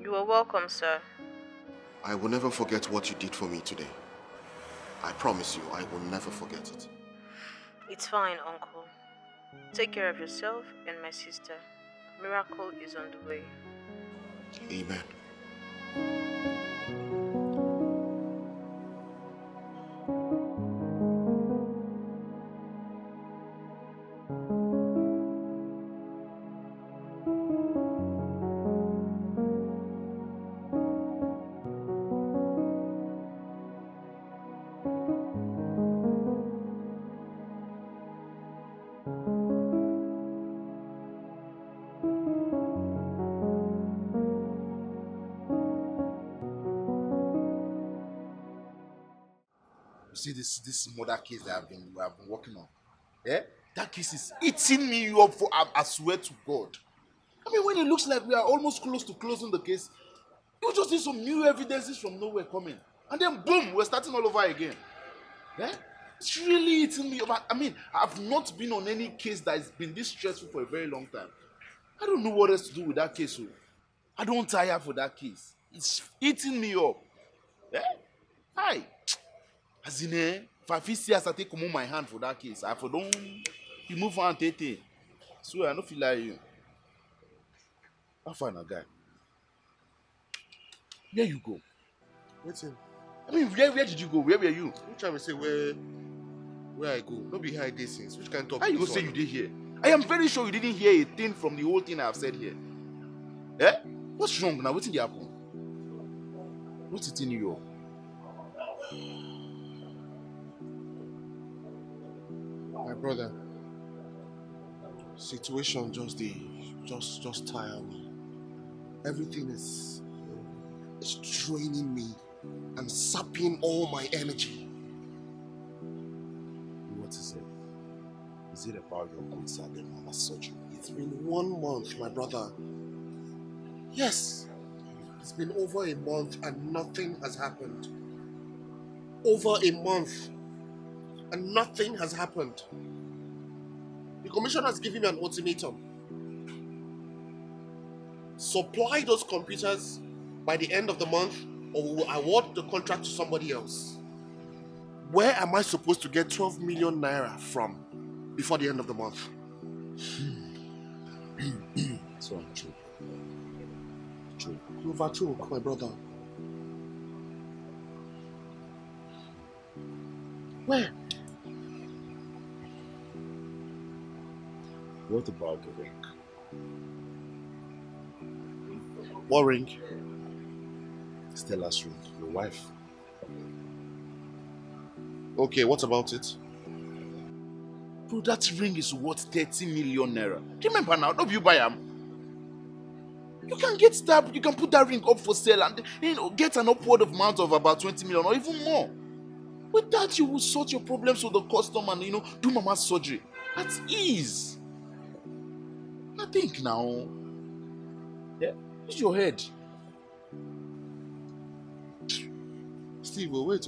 [SPEAKER 5] You are welcome, sir.
[SPEAKER 3] I will never forget what you did for me today. I promise you, I will never forget it.
[SPEAKER 5] It's fine, Uncle. Take care of yourself and my sister. Miracle is on the way.
[SPEAKER 3] Amen.
[SPEAKER 7] You see this murder case that we have been working on. Yeah? That case is eating me up for I swear to God. I mean, when it looks like we are almost close to closing the case, you just need some new evidences from nowhere coming. And then boom, we're starting all over again. Yeah? It's really eating me up. I mean, I've not been on any case that has been this stressful for a very long time. I don't know what else to do with that case. So I don't tire for that case. It's eating me up. Yeah? Hi. As in, if I feel see as I take come on my hand for that case, I for don't remove one tete. So I don't feel like you. I'll find a guy. Where you go?
[SPEAKER 3] Wait in.
[SPEAKER 7] I mean, where did you go? Where were you?
[SPEAKER 3] You trying to say where I go? Not be high this things. Which kind of talk?
[SPEAKER 7] How you go say you did hear? I am very sure you didn't hear a thing from the whole thing I have said here. Eh? What's wrong now? What's in the happen? What's it in New York?
[SPEAKER 3] My brother, situation just tire me. Everything is draining me and sapping all my energy.
[SPEAKER 7] What is it? Is it about your good side and mama's surgery?
[SPEAKER 3] It's been 1 month, my brother. Yes, it's been over a month and nothing has happened. Over a month and nothing has happened. The commissioner has given me an ultimatum. Supply those computers by the end of the month or we will award the contract to somebody else. Where am I supposed to get 12 million naira from before the end of the month?
[SPEAKER 7] So true. True.
[SPEAKER 3] Overchoke, my brother. Where?
[SPEAKER 7] What about the ring?
[SPEAKER 3] What ring?
[SPEAKER 7] Stella's ring, your wife.
[SPEAKER 3] Okay, what about it?
[SPEAKER 7] Bro, that ring is worth 30 million naira. Remember now, don't you buy them? You can get stabbed, you can put that ring up for sale and get an upward amount of about 20 million or even more. With that, you will sort your problems with the customer and do mama's surgery at ease. I think now. Yeah, use your head.
[SPEAKER 3] Steve, wait.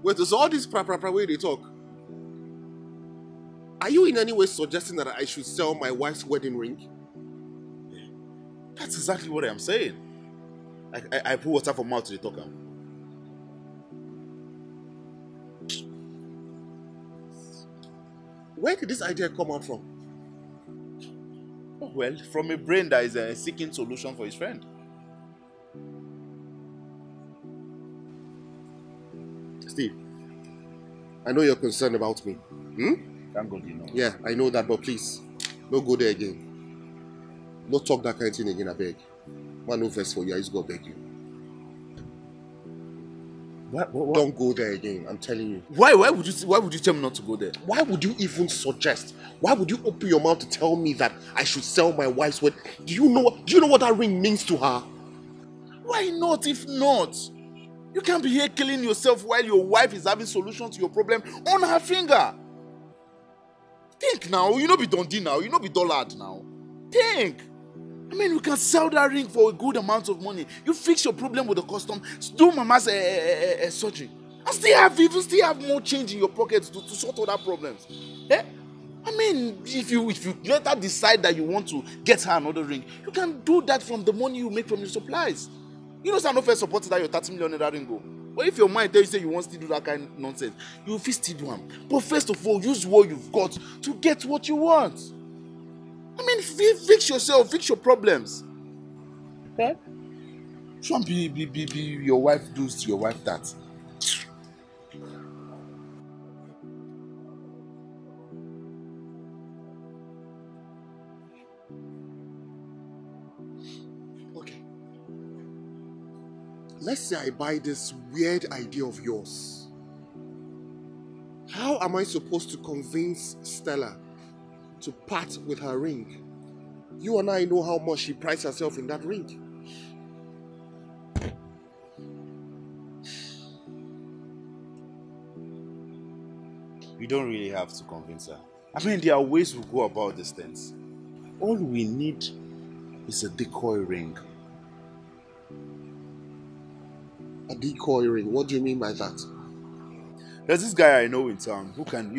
[SPEAKER 3] Wait, so all this way they talk. Are you in any way suggesting that I should sell my wife's wedding ring?
[SPEAKER 7] That's exactly what I'm saying. I put water for mouth to the talker.
[SPEAKER 3] Where did this idea come out from?
[SPEAKER 7] Oh, well, from a brain that is seeking solution for his friend.
[SPEAKER 3] Steve, I know you're concerned about me.
[SPEAKER 7] Thank God you know.
[SPEAKER 3] Yeah, I know that, but please, don't go there again. Don't talk that kind of thing again, I beg. Man, no first for you, I just go beg you.
[SPEAKER 7] What?
[SPEAKER 3] Don't go there again, I'm telling you.
[SPEAKER 7] Why would you tell me not to go there?
[SPEAKER 3] Why would you even suggest? Why would you open your mouth to tell me that I should sell my wife's wedding? Do you know what that ring means to her?
[SPEAKER 7] Why not if not? You can't be here killing yourself while your wife is having solutions to your problem on her finger. Think now, you know be Dundee now, you know be Dollard now. Think. I mean, you can sell that ring for a good amount of money. You fix your problem with the custom, do mama's surgery, and still have more change in your pockets to sort other problems. Eh? I mean, if you later decide that you want to get her another ring, you can do that from the money you make from your supplies. You know, I'm not first supporting that your 30 million ring go. But if your mind tells you say you want to do that kind of nonsense, you will still do them. But first of all, use what you've got to get what you want. I mean, fix yourself, fix your problems. Okay? Shouldn't be your wife does to your wife that.
[SPEAKER 3] Okay. Let's say I buy this weird idea of yours. How am I supposed to convince Stella to part with her ring? You and I know how much she prides herself in that ring.
[SPEAKER 7] You don't really have to convince her. I mean, there are ways we go about these things. All we need is a decoy ring.
[SPEAKER 3] A decoy ring? What do you mean by that?
[SPEAKER 7] There's this guy I know in town who can,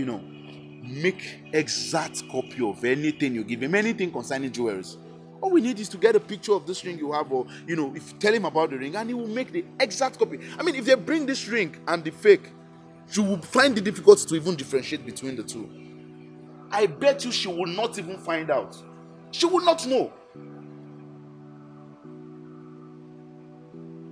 [SPEAKER 7] make exact copy of anything you give him, anything concerning jewelry. All we need is to get a picture of this ring you have, or, if you tell him about the ring, and he will make the exact copy. I mean, if they bring this ring and the fake, you will find it difficult to even differentiate between the two. I bet you she will not even find out. She will not know.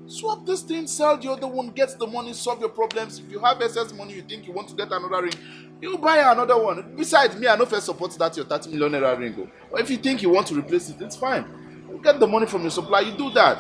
[SPEAKER 7] Swap this thing, sell the other one, get the money, solve your problems. If you have excess money, you think you want to get another ring, you buy another one. Besides me, I no first support that your 30 million naira ring. Or if you think you want to replace it, it's fine. You get the money from your supplier, you do that.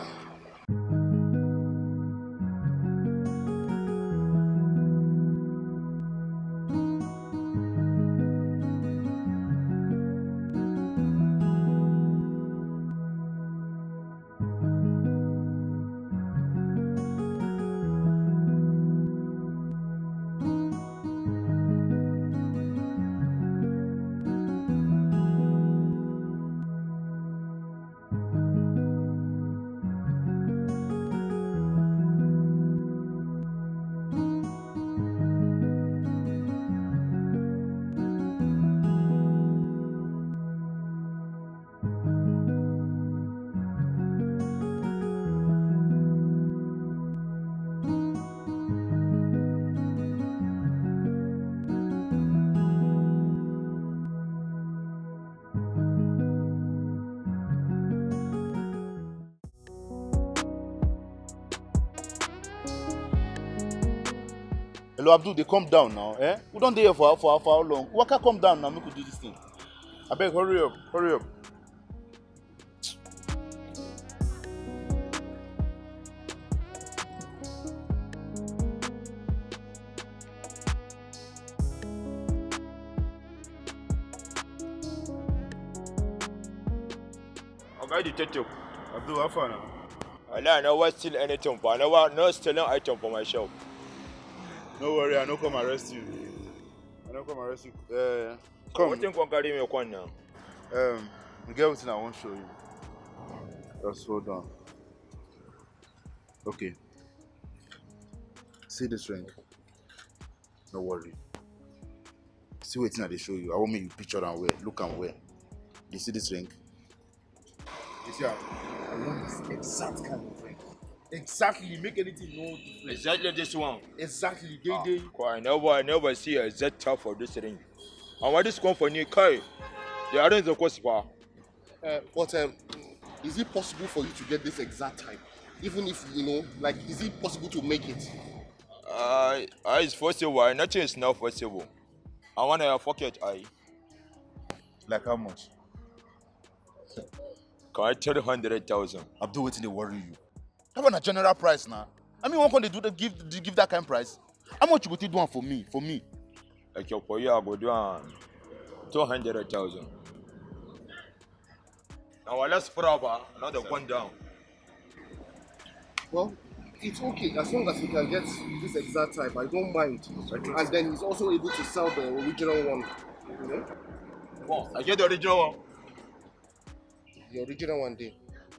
[SPEAKER 7] Hello, Abdul, they come down now, eh? We don't dey here for how long? Waka come down now, make we do this thing. I beg, hurry up, hurry up.
[SPEAKER 11] Okay, detective.
[SPEAKER 7] Abdul, how far now?
[SPEAKER 11] I never steal anything, but I never no stealing item for myself.
[SPEAKER 7] No worry, I no come arrest you. Come.
[SPEAKER 11] What thing can carry me on now?
[SPEAKER 7] The girl thing I won't show you. Just hold on. Okay. See this ring? No worry. See what thing I show you. I want me you picture and wear. Look and wear. You see this ring? You see, I want this exact kind of ring. Exactly, make anything no different.
[SPEAKER 11] Exactly this one.
[SPEAKER 7] Exactly,
[SPEAKER 11] I never see a Z top for this ring. And what this one for new car? The others of course.
[SPEAKER 3] But is it possible for you to get this exact time? Even if, like, is it possible to make it?
[SPEAKER 11] It's possible. Nothing is not possible. I want to pocket.
[SPEAKER 7] Like how much?
[SPEAKER 11] Can I tell you 100,000?
[SPEAKER 7] Abdul, waiting they worry you. How about a general price now? I mean, one can they give that kind of price? How much you go take do one for me? For me?
[SPEAKER 11] Like for you, I go do 200,000. Now let's forever another one down.
[SPEAKER 3] Well, it's okay as long as we can get this exact type. I don't mind. And then he's also able to sell the original one. You know?
[SPEAKER 11] Well, I get the original one.
[SPEAKER 3] The original one, day.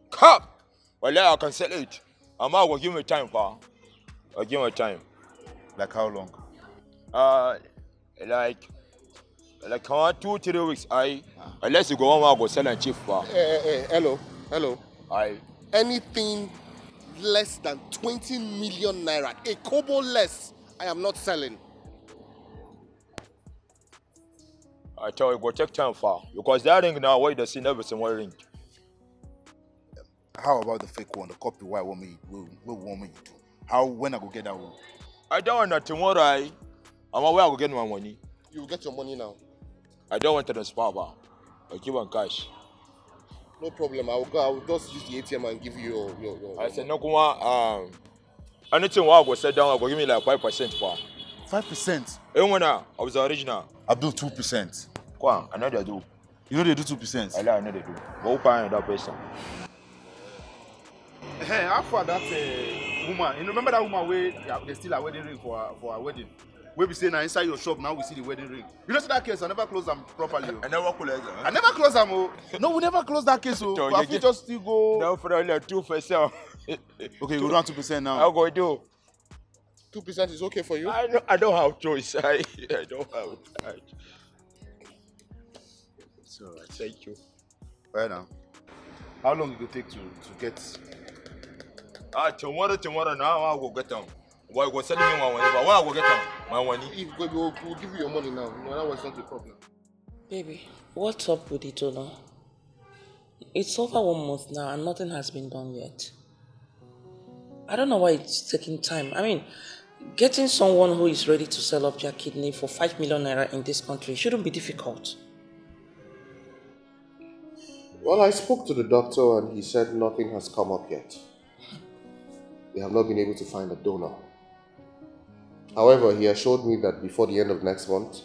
[SPEAKER 11] Cup! Well, I can sell it. I will give me time, pa. I'll give me time.
[SPEAKER 7] Like how long?
[SPEAKER 11] Like 2-3 weeks. Unless you go on, I'll go sell and cheap, pa.
[SPEAKER 3] Hello.
[SPEAKER 11] Aye.
[SPEAKER 3] Anything less than 20 million naira, a kobo less, I am not selling.
[SPEAKER 11] I tell you, go take time, pa. Because that ring now, why does he never see one ring?
[SPEAKER 7] How about the fake one, the copy? Why want me? What want me to do? How? When I go get that one?
[SPEAKER 11] I don't want that tomorrow. I'm aware I will get my money.
[SPEAKER 3] You will get your money now.
[SPEAKER 11] I don't want to transfer. I'll give on cash.
[SPEAKER 3] No problem. I will just use the ATM and give you your
[SPEAKER 11] I said no, anything I go set down, I go give me like 5%, pa.
[SPEAKER 7] 5%.
[SPEAKER 11] Even when I was the original.
[SPEAKER 7] Abdul 2%.
[SPEAKER 11] Go on, I know they do.
[SPEAKER 7] You know they do 2%.
[SPEAKER 11] I know they do. But who paying that person?
[SPEAKER 7] Hey, how far that woman? You remember that woman where they steal a wedding ring for a wedding? We be saying now inside your shop now we see the wedding ring. You know that case? I never close them properly.
[SPEAKER 11] I never close them.
[SPEAKER 7] I never close them. No, we never close that case. So I feel just still go.
[SPEAKER 11] No, for only 2%.
[SPEAKER 7] Okay, go down 2% now.
[SPEAKER 11] I'll go do.
[SPEAKER 3] 2% is okay for you?
[SPEAKER 11] I don't have choice. I don't have choice.
[SPEAKER 7] It's alright.
[SPEAKER 11] Thank you.
[SPEAKER 7] Right now. How long it will take to get?
[SPEAKER 11] Tomorrow now I'll go get them. Why go send me my money? But when I go get them, my money.
[SPEAKER 3] If we'll give you your money now. No, that was not a problem.
[SPEAKER 1] Baby, what's up with it, Ola? It's over 1 month now and nothing has been done yet. I don't know why it's taking time. I mean, getting someone who is ready to sell up their kidney for 5 million naira in this country shouldn't be difficult.
[SPEAKER 3] Well, I spoke to the doctor and he said nothing has come up yet. They have not been able to find a donor. However, he assured me that before the end of next month,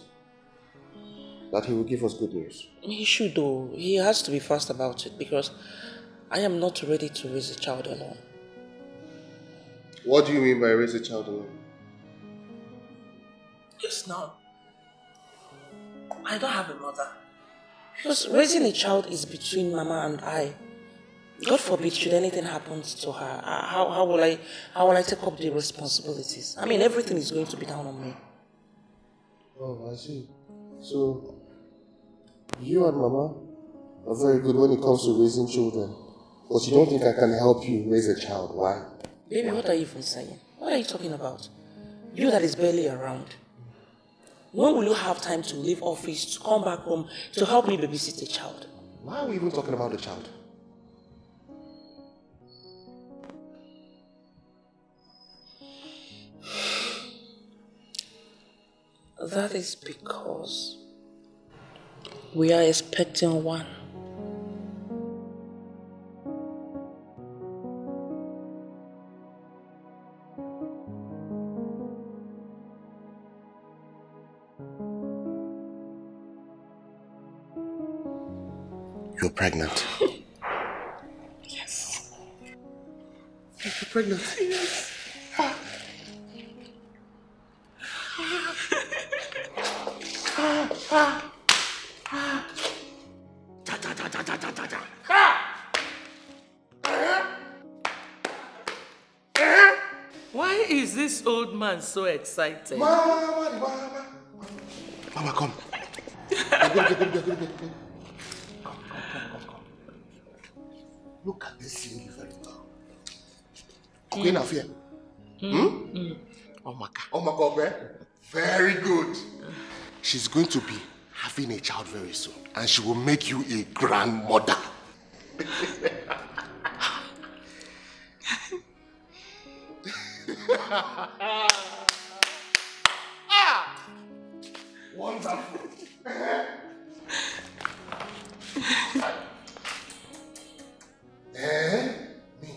[SPEAKER 3] that he will give us good news.
[SPEAKER 1] He should though. He has to be fast about it because I am not ready to raise a child alone.
[SPEAKER 3] What do you mean by raise a child alone?
[SPEAKER 1] Yes, no. I don't have a mother. Because raising a child is between Mama and I. God forbid, should anything happen to her, how will I take up the responsibilities? I mean, everything is going to be down on me.
[SPEAKER 3] Oh, I see. So, you and Mama are very good when it comes to raising children. But you don't think I can help you raise a child, why?
[SPEAKER 1] Baby, what are you even saying? What are you talking about? You that is barely around. When will you have time to leave office, to come back home, to help me babysit a child?
[SPEAKER 3] Why are we even talking about the child?
[SPEAKER 1] That is because we are expecting one.
[SPEAKER 3] You're pregnant.
[SPEAKER 1] Yes.
[SPEAKER 3] You're pregnant?
[SPEAKER 1] Yes. Why is this old man so excited?
[SPEAKER 3] Mama, come. Go. Look at this lady very well. Queen Afia. Oh my God, very good. She's going to be having a child very soon, and she will make you a grandmother. Wonderful. Me.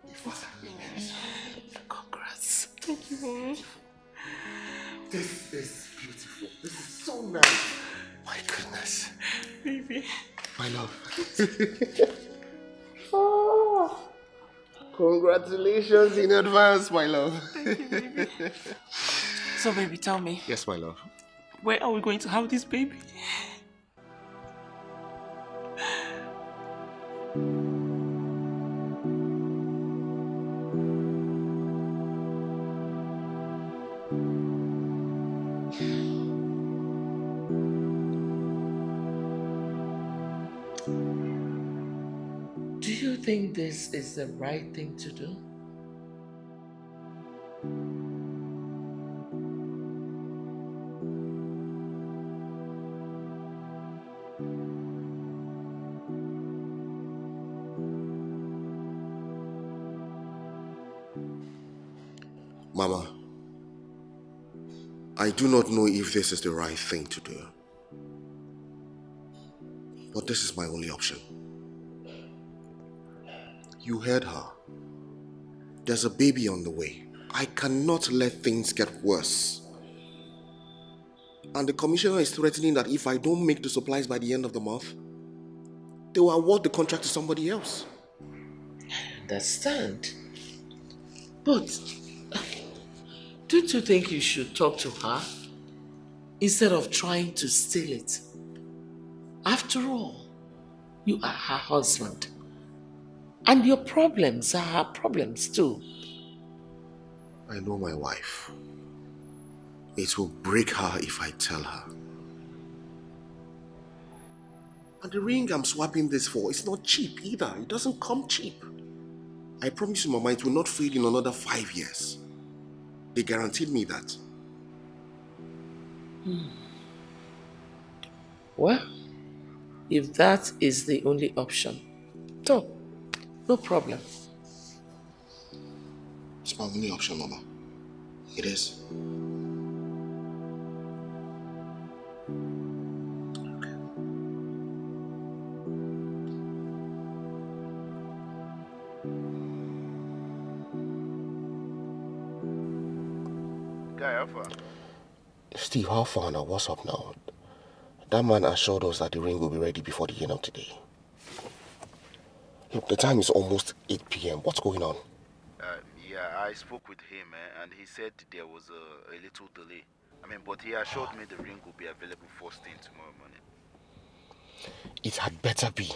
[SPEAKER 3] It was amazing.
[SPEAKER 8] Congrats.
[SPEAKER 5] Thank you, Mommy.
[SPEAKER 3] This is beautiful. This is so nice.
[SPEAKER 8] My goodness.
[SPEAKER 5] Baby.
[SPEAKER 3] My love. Oh, congratulations in advance, my love.
[SPEAKER 5] Thank you, baby. So, baby, tell me.
[SPEAKER 3] Yes, my love.
[SPEAKER 5] Where are we going to have this baby?
[SPEAKER 8] Do you think this is the right thing to do?
[SPEAKER 2] Mama, I do not know if this is the right thing to do. But this is my only option. You heard her. There's a baby on the way. I cannot let things get worse. And the commissioner is threatening that if I don't make the supplies by the end of the month, they will award the contract to somebody else.
[SPEAKER 8] I understand. But don't you think you should talk to her instead of trying to steal it? After all, you are her husband. And your problems are her problems too.
[SPEAKER 2] I know my wife. It will break her if I tell her. And the ring I'm swapping this for is not cheap either. It doesn't come cheap. I promise you, Mama, it will not fade in another 5 years. They guaranteed me that.
[SPEAKER 8] Well, if that is the only option, no problem.
[SPEAKER 2] It's my only option, Mama. It is.
[SPEAKER 7] Guy, how far?
[SPEAKER 2] Steve, how far now? What's up now? That man assured us that the ring will be ready before the end of today. Look, the time is almost 8 p.m. What's going on?
[SPEAKER 7] Yeah, I spoke with him and he said there was a little delay. But he assured me the ring will be available first thing tomorrow morning.
[SPEAKER 2] It had better be.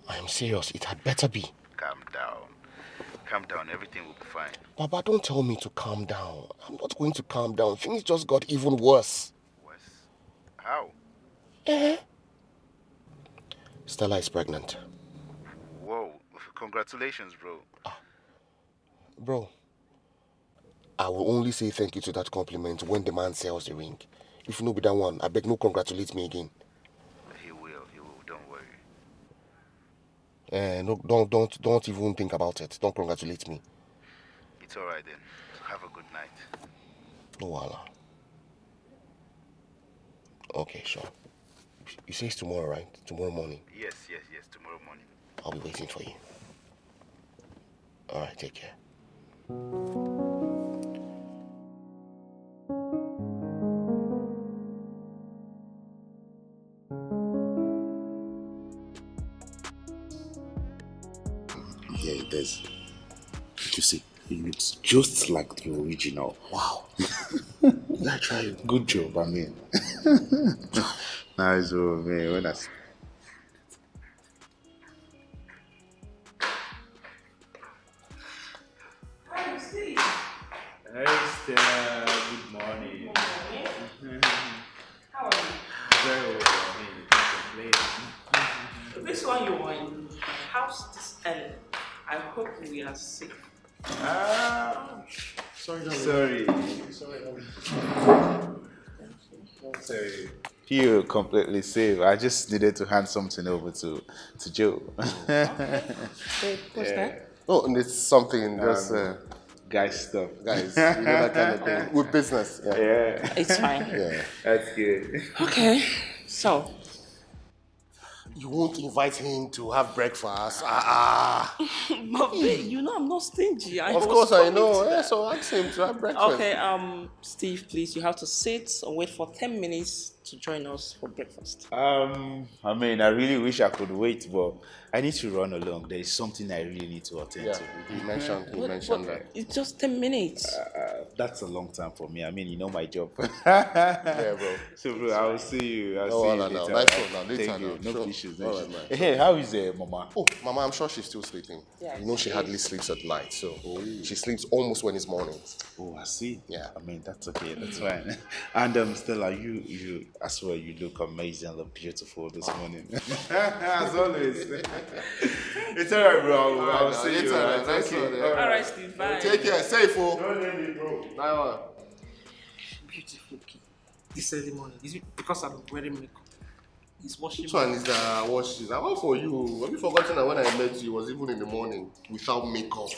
[SPEAKER 2] I am serious. It had better be.
[SPEAKER 7] Calm down. Calm down. Everything will be fine.
[SPEAKER 2] Baba, don't tell me to calm down. I'm not going to calm down. Things just got even worse.
[SPEAKER 7] Worse? How?
[SPEAKER 2] Stella is pregnant.
[SPEAKER 7] Whoa. Congratulations, bro.
[SPEAKER 2] Bro, I will only say thank you to that compliment when the man sells the ring. If you know be that one, I beg no congratulate me again.
[SPEAKER 7] He will, don't worry.
[SPEAKER 2] No, don't even think about it. Don't congratulate me.
[SPEAKER 7] It's alright then. Have a good night.
[SPEAKER 2] No wala. Okay, sure. You say it's tomorrow, right? Tomorrow morning.
[SPEAKER 7] Yes, tomorrow morning.
[SPEAKER 2] I'll be waiting for you. Alright, take care.
[SPEAKER 12] Yeah, it is. You see, it's just like the original.
[SPEAKER 2] Wow. Yeah, try it.
[SPEAKER 12] Good job, Nice, man. When I...
[SPEAKER 10] Hey, Stella. Good morning.
[SPEAKER 5] How are you?
[SPEAKER 10] Very well. I mean,
[SPEAKER 5] This one you were in my house this early. I hope we are safe.
[SPEAKER 10] Sorry. You're completely safe. I just needed to hand something over to Joe.
[SPEAKER 5] Okay. What's that?
[SPEAKER 2] Oh, and it's something just
[SPEAKER 10] guy stuff.
[SPEAKER 2] guys, you know that kind of thing. With business. Yeah.
[SPEAKER 10] Yeah.
[SPEAKER 1] It's fine.
[SPEAKER 2] Yeah.
[SPEAKER 10] That's good.
[SPEAKER 1] Okay, so.
[SPEAKER 2] You won't invite him to have breakfast.
[SPEAKER 1] But babe, you know I'm not stingy.
[SPEAKER 2] Of course I know. Yeah, so ask him to have breakfast.
[SPEAKER 1] Okay, Steve, please, you have to sit and wait for 10 minutes to join us for breakfast.
[SPEAKER 10] I mean, I really wish I could wait, but I need to run along. There is something I really need to attend to.
[SPEAKER 2] He mentioned that.
[SPEAKER 1] It's just 10 minutes.
[SPEAKER 10] That's a long time for me. I mean, you know my job.
[SPEAKER 2] Yeah, bro.
[SPEAKER 10] So, bro, I will see you. I'll see you later.
[SPEAKER 2] Nice one now. Later
[SPEAKER 10] Thank
[SPEAKER 2] now.
[SPEAKER 10] you. No
[SPEAKER 2] Sure.
[SPEAKER 10] issues.
[SPEAKER 2] All right, man.
[SPEAKER 10] Hey, how is Mama?
[SPEAKER 2] Oh, Mama, I'm sure she's still sleeping.
[SPEAKER 1] Yeah,
[SPEAKER 2] you know she hardly sleeps at night, so she sleeps almost when it's morning.
[SPEAKER 10] Oh, I see.
[SPEAKER 2] Yeah.
[SPEAKER 10] I mean, that's okay. That's fine. And Stella, you as well. You look amazing. Look beautiful this morning. As always. It's alright, bro. I'll see you.
[SPEAKER 2] Thank you.
[SPEAKER 1] All right, Steve, bye.
[SPEAKER 2] Take care. Safe, oh.
[SPEAKER 10] Don't let me go.
[SPEAKER 2] Bye.
[SPEAKER 1] Beautiful kid. This early morning. Is it because I'm wearing makeup? He's washing.
[SPEAKER 2] Which one is the washes? I want for you. Have you forgotten that when I met you, it was even in the morning without makeup?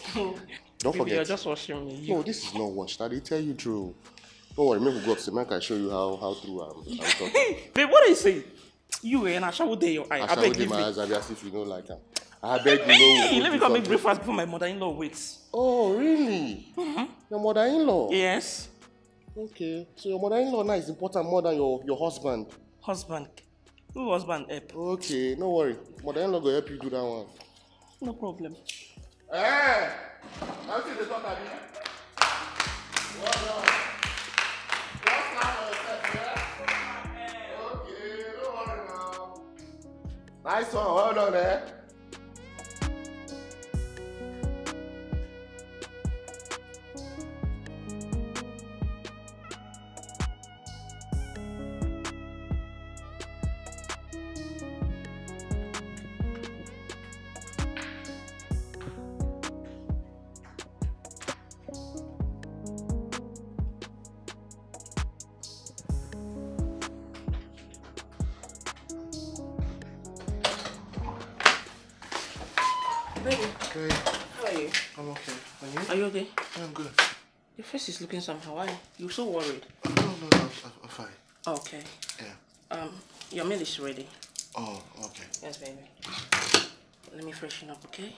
[SPEAKER 2] Don't forget.
[SPEAKER 1] You're just washing me.
[SPEAKER 2] No, this is not washed. I did tell you true. Don't worry, maybe we go up to the mic and show you how true I'm talking.
[SPEAKER 1] Babe, what do you say? You and I shall day your eye. I beg you.
[SPEAKER 2] my eyes as if you know like her. I beg you know.
[SPEAKER 1] Hey, let me go make breakfast before my mother-in-law waits.
[SPEAKER 2] Oh, really? Your mother-in-law?
[SPEAKER 1] Yes.
[SPEAKER 2] Okay. So your mother-in-law now is important more than your husband.
[SPEAKER 1] Husband? Who husband help?
[SPEAKER 2] Okay, no worry. Mother-in-law will help you do that one.
[SPEAKER 1] No problem.
[SPEAKER 3] Hey! How see the talk at me? What now? What's now for yourself, yeah? Okay, don't worry now.
[SPEAKER 2] Nice one, well done, eh?
[SPEAKER 1] Baby,
[SPEAKER 2] Okay,
[SPEAKER 1] how are you?
[SPEAKER 2] I'm okay. And you?
[SPEAKER 1] Are you okay?
[SPEAKER 2] I'm good.
[SPEAKER 1] Your face is looking somehow. Why? You're so worried.
[SPEAKER 2] No, I'm fine.
[SPEAKER 1] Okay.
[SPEAKER 2] Yeah.
[SPEAKER 1] Your meal is ready.
[SPEAKER 2] Oh, okay.
[SPEAKER 1] Yes, baby. Let me freshen up, okay?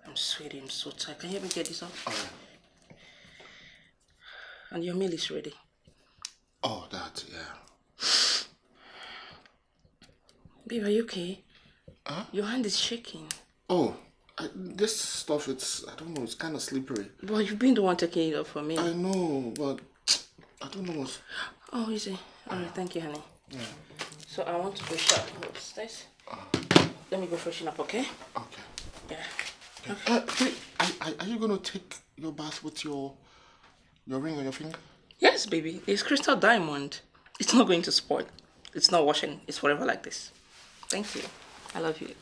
[SPEAKER 1] I'm sweaty. I'm so tired. Can you help me get this off?
[SPEAKER 2] Alright.
[SPEAKER 1] And your meal is ready.
[SPEAKER 2] Oh, that, yeah.
[SPEAKER 1] Babe, are you okay?
[SPEAKER 2] Huh?
[SPEAKER 1] Your hand is shaking.
[SPEAKER 2] Oh, this stuff, I don't know, it's kind of slippery.
[SPEAKER 1] Well, you've been the one taking it off for me.
[SPEAKER 2] I know, but I don't know what's...
[SPEAKER 1] Oh, easy. Alright, thank you, honey.
[SPEAKER 2] Yeah.
[SPEAKER 1] So I want to go shop upstairs. Let me go freshen up, okay?
[SPEAKER 2] Okay.
[SPEAKER 1] Yeah.
[SPEAKER 2] Okay. Are you going to take your bath with your ring on your finger?
[SPEAKER 1] Yes, baby. It's crystal diamond. It's not going to spoil. It's not washing. It's forever like this. Thank you. I love you.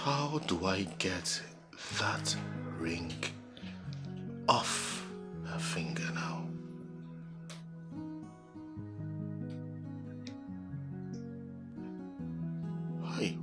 [SPEAKER 2] How do I get that ring off her finger now? Hey.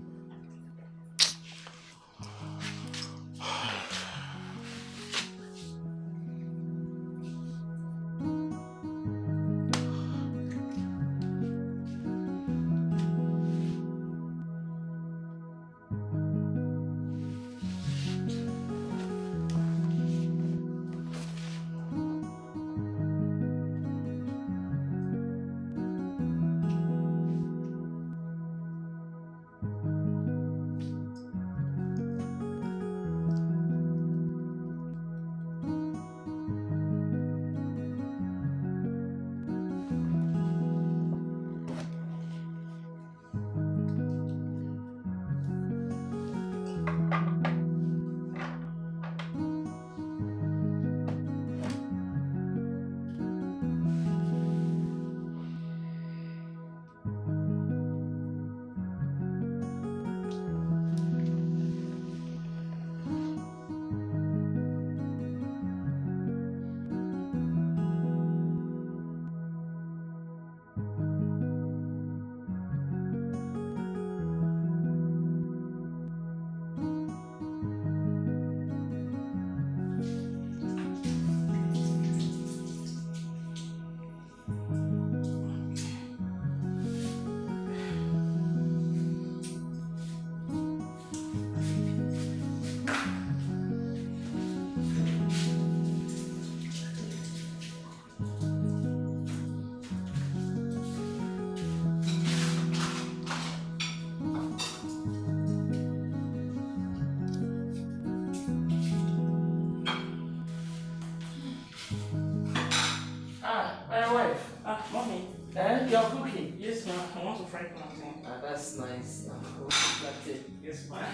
[SPEAKER 8] Okay.
[SPEAKER 1] Yes, ma'am.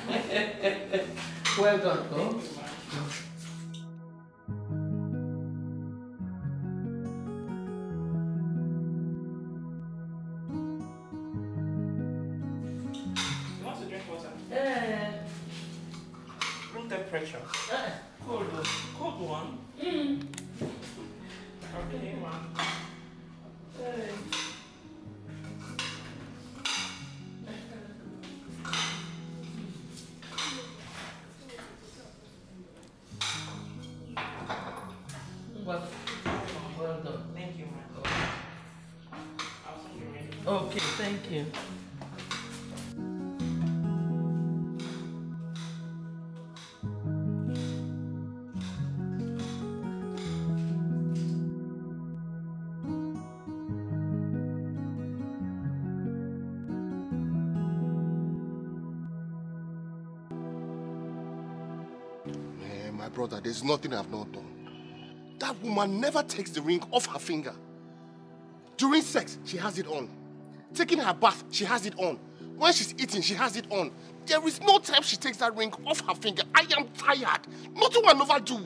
[SPEAKER 8] Well done, though.
[SPEAKER 1] Thank you, ma'am. You want to drink water? Room temperature. Cold, cold one. Okay, ma'am.
[SPEAKER 8] Well done.
[SPEAKER 1] Thank you, ma'am. I'll send you ready.
[SPEAKER 8] Okay, thank you.
[SPEAKER 3] Man, my brother, there's nothing I've not done. That woman never takes the ring off her finger. During sex, she has it on. Taking her bath, she has it on. When she's eating, she has it on. There is no time she takes that ring off her finger. I am tired. Nothing will never do.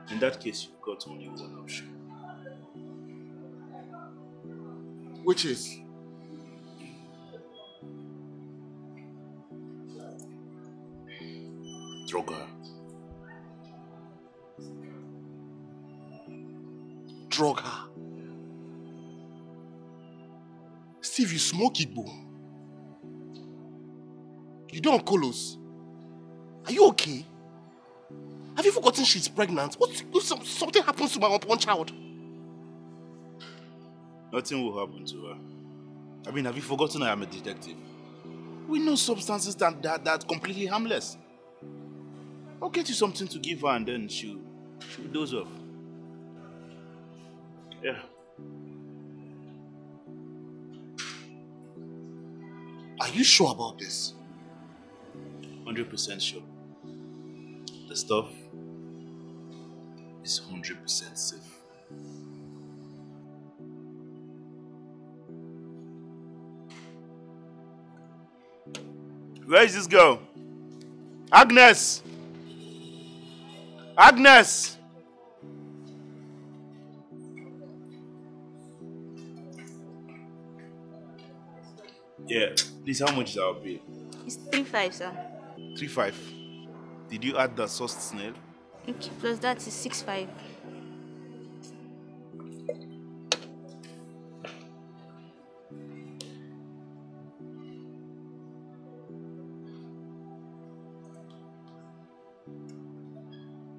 [SPEAKER 10] In that case, you've got only one option.
[SPEAKER 3] Which is?
[SPEAKER 10] Drug her.
[SPEAKER 3] Drug her. Steve, you smoke it, bro. You don't colos. Are you okay? Have you forgotten she's pregnant? What if something happens to my unborn child?
[SPEAKER 10] Nothing will happen to her. I mean, have you forgotten I am a detective? We know substances that completely harmless. I'll get you something to give her and then she'll doze off. Yeah.
[SPEAKER 3] Are you sure about this?
[SPEAKER 10] 100% sure. The stuff is 100% safe. Where is this girl? Agnes! Agnes! Yeah, please, how much is our bill?
[SPEAKER 9] It's 3.5, sir.
[SPEAKER 10] 3.5. Did you add the sauced snail?
[SPEAKER 9] Okay, plus that is 6.5.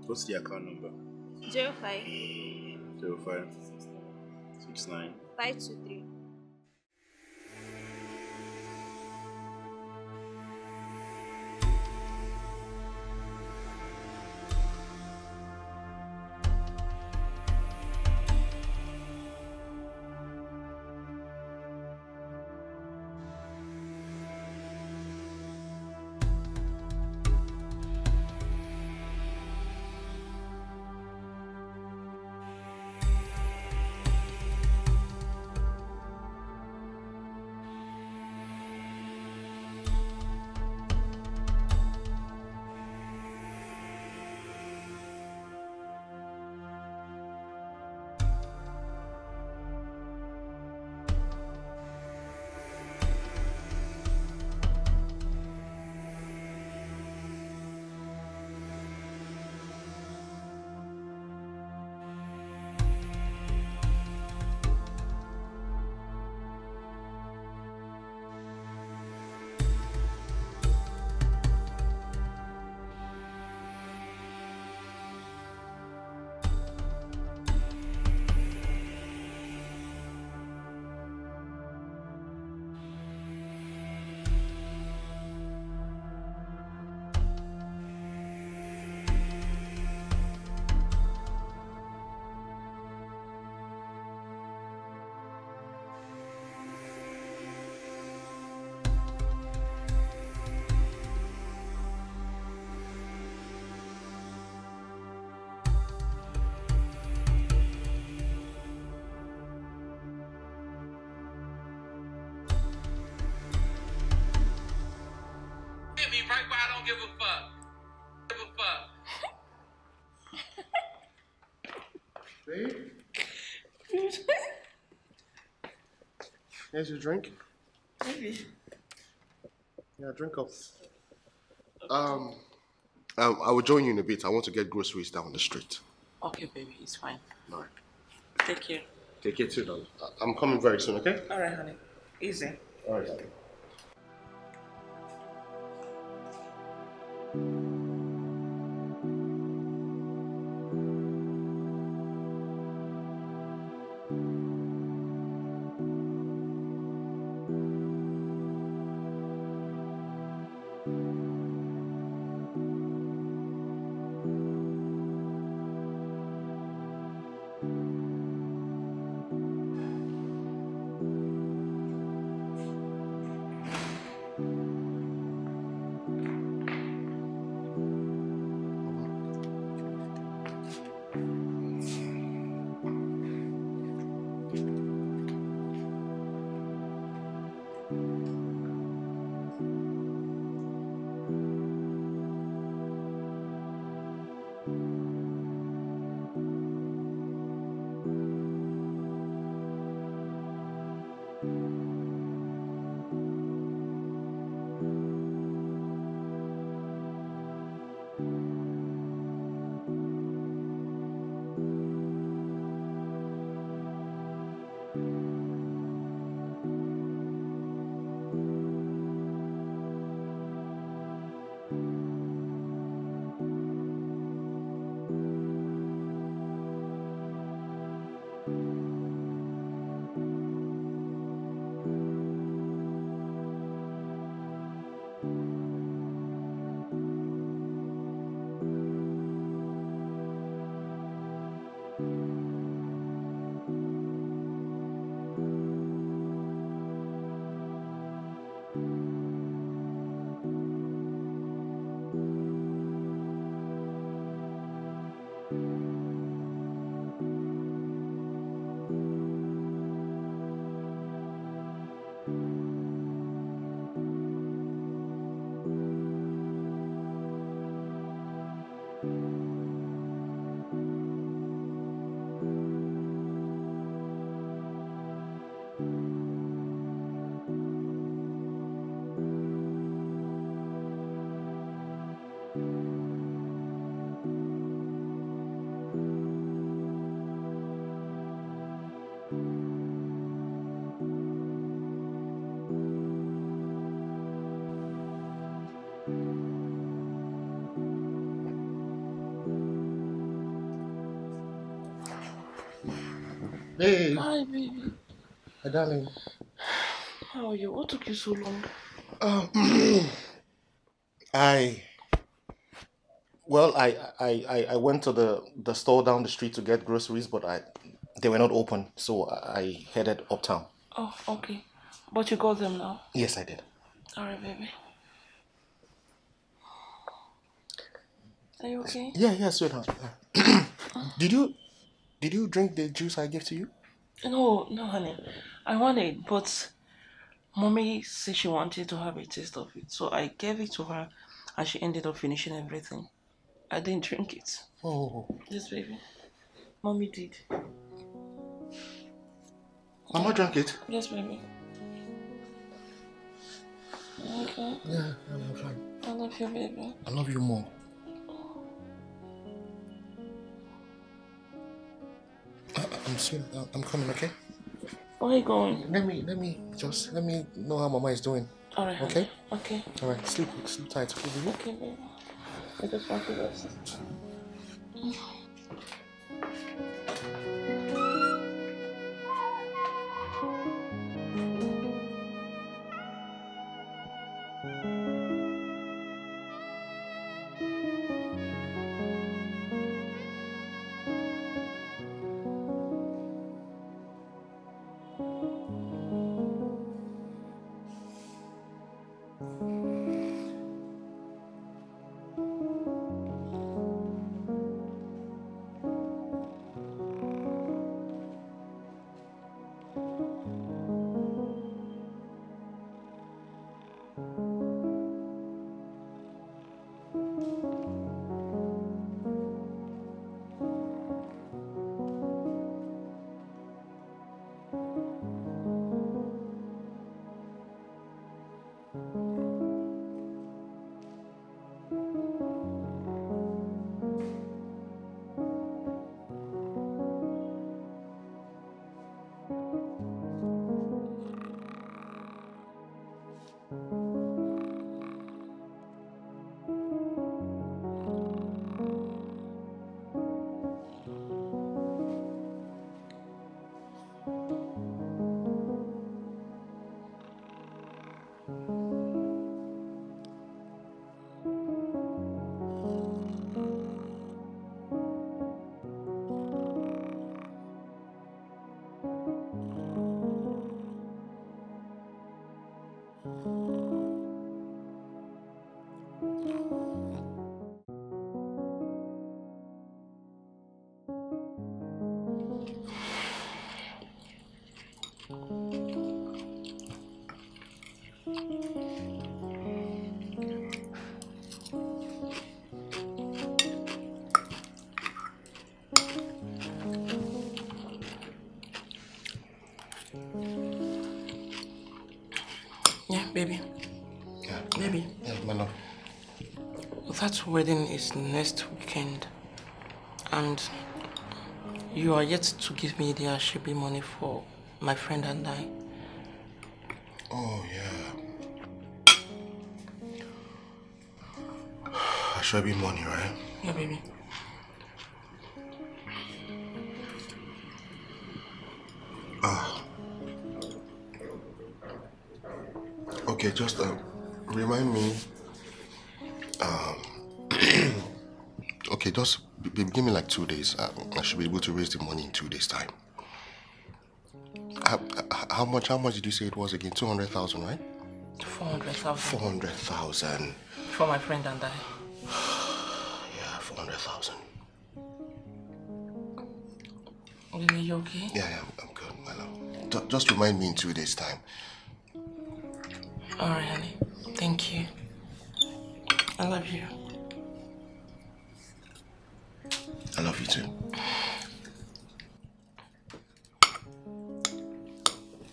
[SPEAKER 10] What's the account number?
[SPEAKER 9] 05
[SPEAKER 10] 05 69
[SPEAKER 9] 523.
[SPEAKER 2] Here's your drink.
[SPEAKER 1] Maybe.
[SPEAKER 2] Yeah, drink up. I will join you in a bit. I want to get groceries down the street.
[SPEAKER 1] Okay, baby, it's fine.
[SPEAKER 2] All right.
[SPEAKER 1] Take care.
[SPEAKER 2] Take care too, darling. I'm coming very soon, okay?
[SPEAKER 1] All right, honey. Easy.
[SPEAKER 2] All right, darling. Hey.
[SPEAKER 1] Hi, baby.
[SPEAKER 2] Hi, darling.
[SPEAKER 1] How are you? What took you so long?
[SPEAKER 2] I I went to the store down the street to get groceries, but they were not open, so I headed uptown.
[SPEAKER 1] Oh, okay. But you got them now?
[SPEAKER 2] Yes, I did.
[SPEAKER 1] All right, baby. Are you okay?
[SPEAKER 2] Yeah, sweetheart. Did you drink the juice I gave to you?
[SPEAKER 1] No, honey. I want it, but mommy said she wanted to have a taste of it, so I gave it to her, and she ended up finishing everything. I didn't drink it.
[SPEAKER 2] Oh.
[SPEAKER 1] Yes, baby. Mommy did.
[SPEAKER 2] Mama drank it?
[SPEAKER 1] Yes, baby. Okay.
[SPEAKER 2] Yeah, I'm fine.
[SPEAKER 1] I love you, baby.
[SPEAKER 2] I love you more. I'm soon. I'm coming, okay?
[SPEAKER 1] Where are you going?
[SPEAKER 2] Let me know how Mama is doing.
[SPEAKER 1] All right.
[SPEAKER 2] Okay?
[SPEAKER 1] Okay.
[SPEAKER 2] All right. Sleep tight. Okay, baby?
[SPEAKER 1] Okay, baby. I just want to rest. Yeah, baby.
[SPEAKER 2] Yeah.
[SPEAKER 1] Baby.
[SPEAKER 2] Yeah, my love.
[SPEAKER 1] That wedding is next weekend. And you are yet to give me the Ashebi money for my friend and I.
[SPEAKER 2] Oh, yeah. Ashebi money, right?
[SPEAKER 1] Yeah, baby.
[SPEAKER 2] Okay, just remind me. Okay, just give me like 2 days. I should be able to raise the money in 2 days' time. How much did you say it was again? 200,000, right?
[SPEAKER 1] 400,000.
[SPEAKER 2] 400,000.
[SPEAKER 1] For my friend and I.
[SPEAKER 2] Yeah, 400,000.
[SPEAKER 1] Are you okay?
[SPEAKER 2] Yeah, I'm good, my love. Just remind me in 2 days' time.
[SPEAKER 1] Alright, honey. Thank you. I love you.
[SPEAKER 2] I love you too.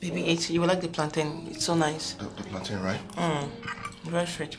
[SPEAKER 1] Baby, you will like the plantain. It's so nice.
[SPEAKER 2] The plantain, right?
[SPEAKER 1] Very sweet.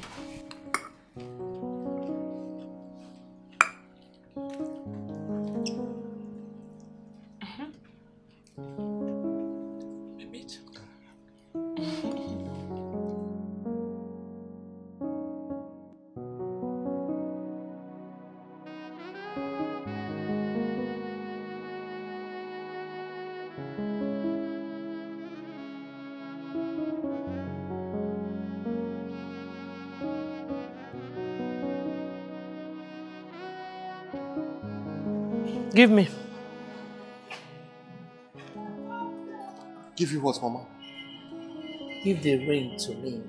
[SPEAKER 1] Give me.
[SPEAKER 2] Give you what, Mama?
[SPEAKER 8] Give the ring to me.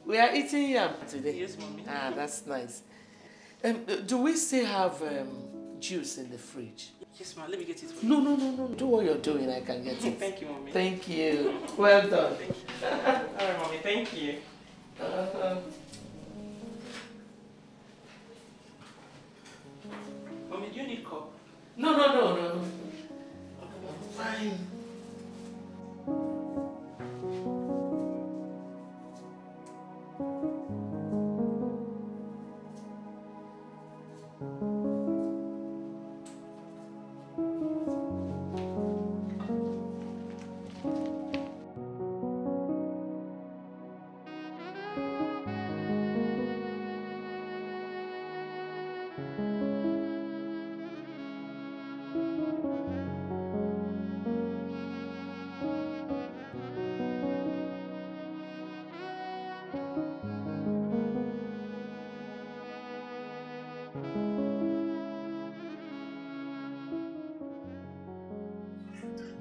[SPEAKER 8] We are eating yam today.
[SPEAKER 1] Yes, Mommy.
[SPEAKER 8] Ah, that's nice. Do we still have juice in the fridge?
[SPEAKER 1] Yes, ma. Let me get it for you.
[SPEAKER 8] No. Do what you're doing. I can get it.
[SPEAKER 1] Thank you, Mommy.
[SPEAKER 8] Thank you. Well done.
[SPEAKER 1] Alright, Mommy. Thank you. Mommy, do you need cup?
[SPEAKER 8] No. I'm fine.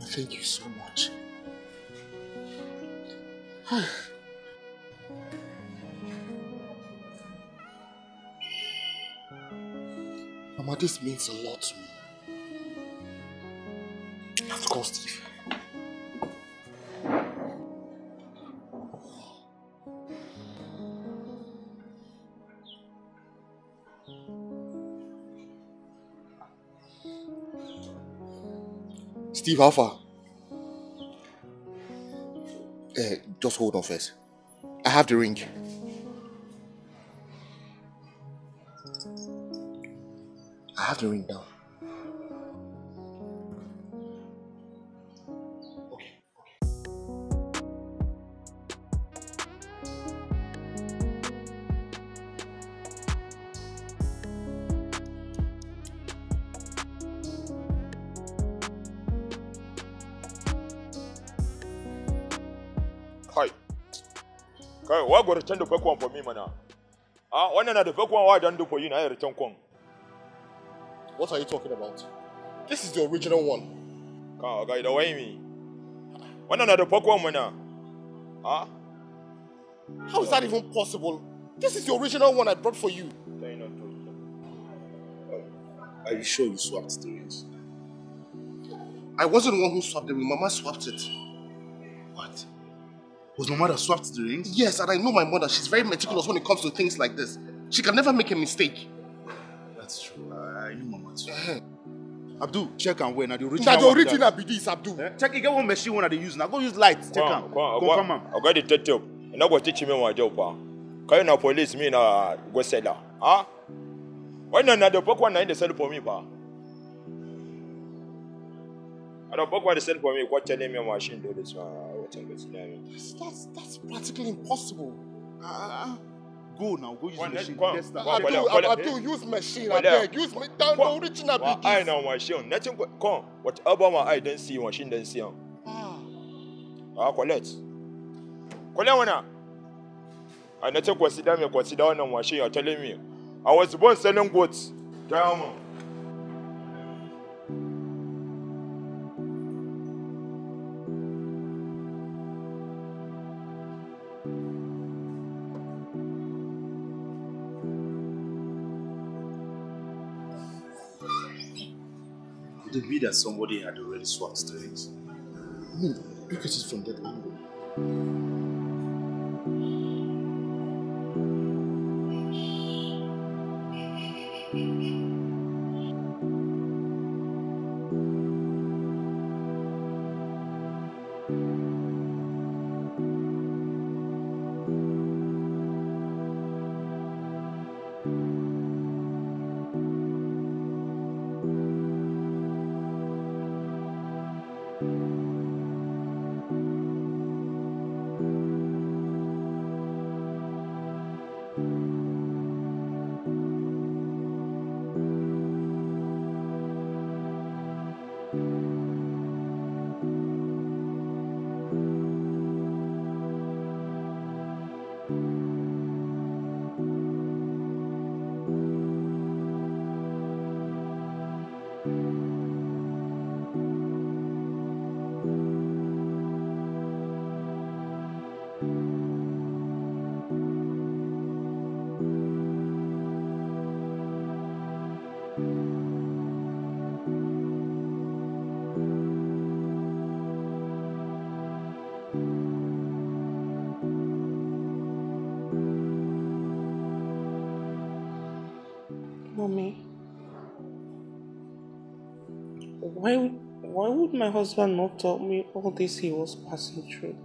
[SPEAKER 3] Thank you so much. Mama, this means a lot to me.
[SPEAKER 2] have to call Steve. Steve, how far? Just hold on first. I have the ring. I have the ring now.
[SPEAKER 11] Hi. Kai, why go return the back one for me, man? Ah, one another back one why don't do for you now return one.
[SPEAKER 2] What are you talking about? This is the original one.
[SPEAKER 11] Kai, guy, the way me. One another back one, man. Ah?
[SPEAKER 2] How is that even possible? This is the original one I brought for you.
[SPEAKER 12] Are you sure you swapped the rings?
[SPEAKER 2] I wasn't the one who swapped the ring. Mama swapped it.
[SPEAKER 12] What? Was my mother swapped the rings?
[SPEAKER 2] Yes, and I know my mother. She's very meticulous when it comes to things like this. She can never make a mistake.
[SPEAKER 12] That's true. I know Mama too.
[SPEAKER 7] Abdul, check and wait. Now the original.
[SPEAKER 2] Now the original be this, Abdul.
[SPEAKER 7] Check. You get one machine one that they use. Now go use light. Check and confirm.
[SPEAKER 11] I got the detective. And I go teach me my job. Can you na police me na go sell that? Ah? Why not the book one na in the sell for me, pa? I don't book what they sell for me. What telling me machine do this one?
[SPEAKER 2] That's practically impossible.
[SPEAKER 7] Go now. Go use machine.
[SPEAKER 2] Abdul, use machine. I beg. Use me. Down the original.
[SPEAKER 11] I know machine. Nothing. Come. Whatever my eye don't see, machine don't see. Collect. Collect one. I not consider on a machine. You're telling me. I was born selling goods. Damn.
[SPEAKER 12] Could it be that somebody had already swapped the rings?
[SPEAKER 2] I mean, look at it from that angle.
[SPEAKER 1] Mommy, why would my husband not tell me all this he was passing through?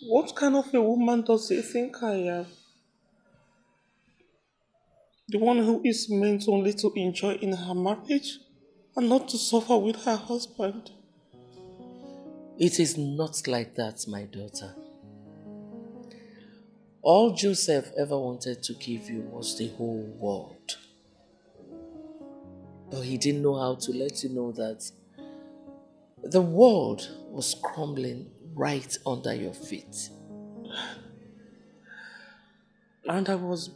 [SPEAKER 1] What kind of a woman does he think I am? The one who is meant only to enjoy in her marriage and not to suffer with her husband.
[SPEAKER 8] It is not like that, my daughter. All Joseph ever wanted to give you was the whole world. But he didn't know how to let you know that the world was crumbling right under your feet.
[SPEAKER 1] And I was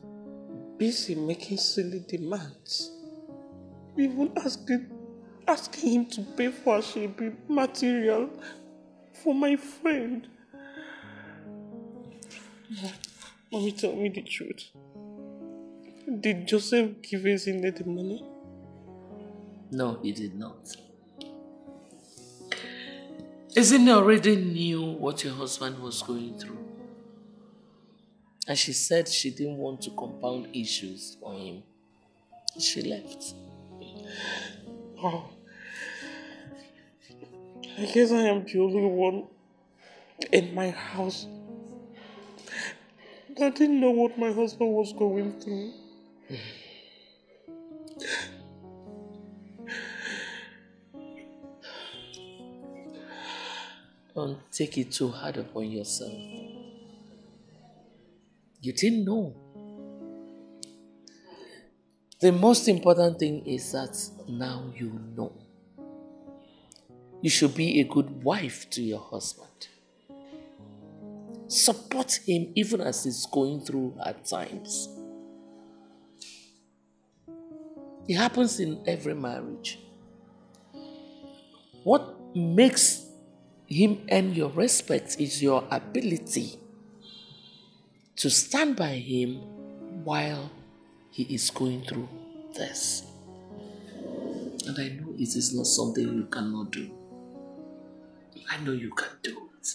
[SPEAKER 1] busy making silly demands. Even asking him to pay for Ashebi material for my friend. Mommy, tell me the truth. Did Joseph give Ezinne the money?
[SPEAKER 8] No, he did not. Isn't he already knew what your husband was going through? And she said she didn't want to compound issues for him. She left.
[SPEAKER 1] Oh. I guess I am the only one in my house that didn't know what my husband was going through.
[SPEAKER 8] Don't take it too hard upon yourself. You didn't know. The most important thing is that now you know. You should be a good wife to your husband. Support him even as he's going through hard times. It happens in every marriage. What makes him earn your respect is your ability to stand by him while he is going through this. And I know it is not something you cannot do. I know you can do it.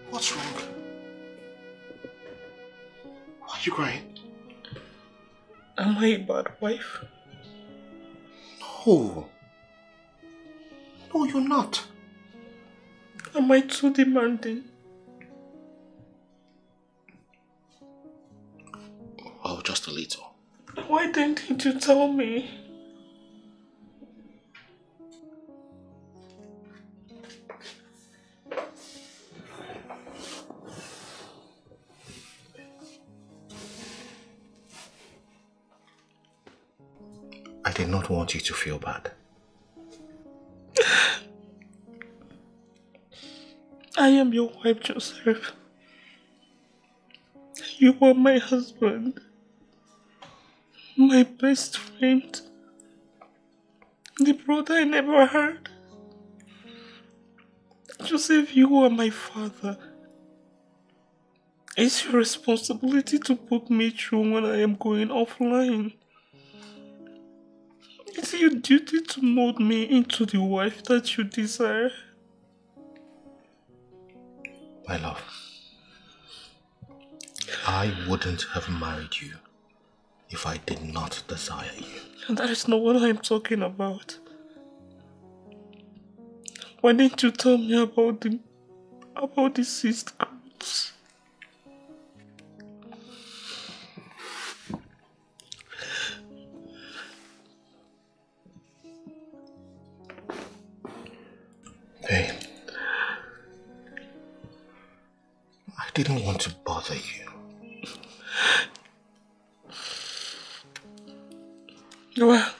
[SPEAKER 3] What's wrong? Why are you crying?
[SPEAKER 1] Am I a bad wife?
[SPEAKER 3] No. No, you're not.
[SPEAKER 1] Am I too demanding?
[SPEAKER 3] Oh, just a little.
[SPEAKER 1] Why didn't you tell me?
[SPEAKER 3] I did not want you to feel bad.
[SPEAKER 1] I am your wife, Joseph. You are my husband. My best friend. The brother I never had. Joseph, you are my father. It's your responsibility to put me through when I am going offline. It's your duty to mold me into the wife that you desire.
[SPEAKER 3] My love, I wouldn't have married you if I did not desire you.
[SPEAKER 1] And that is not what I am talking about. Why didn't you tell me about the cyst growths?
[SPEAKER 3] Babe, I didn't want to bother you.
[SPEAKER 1] Well,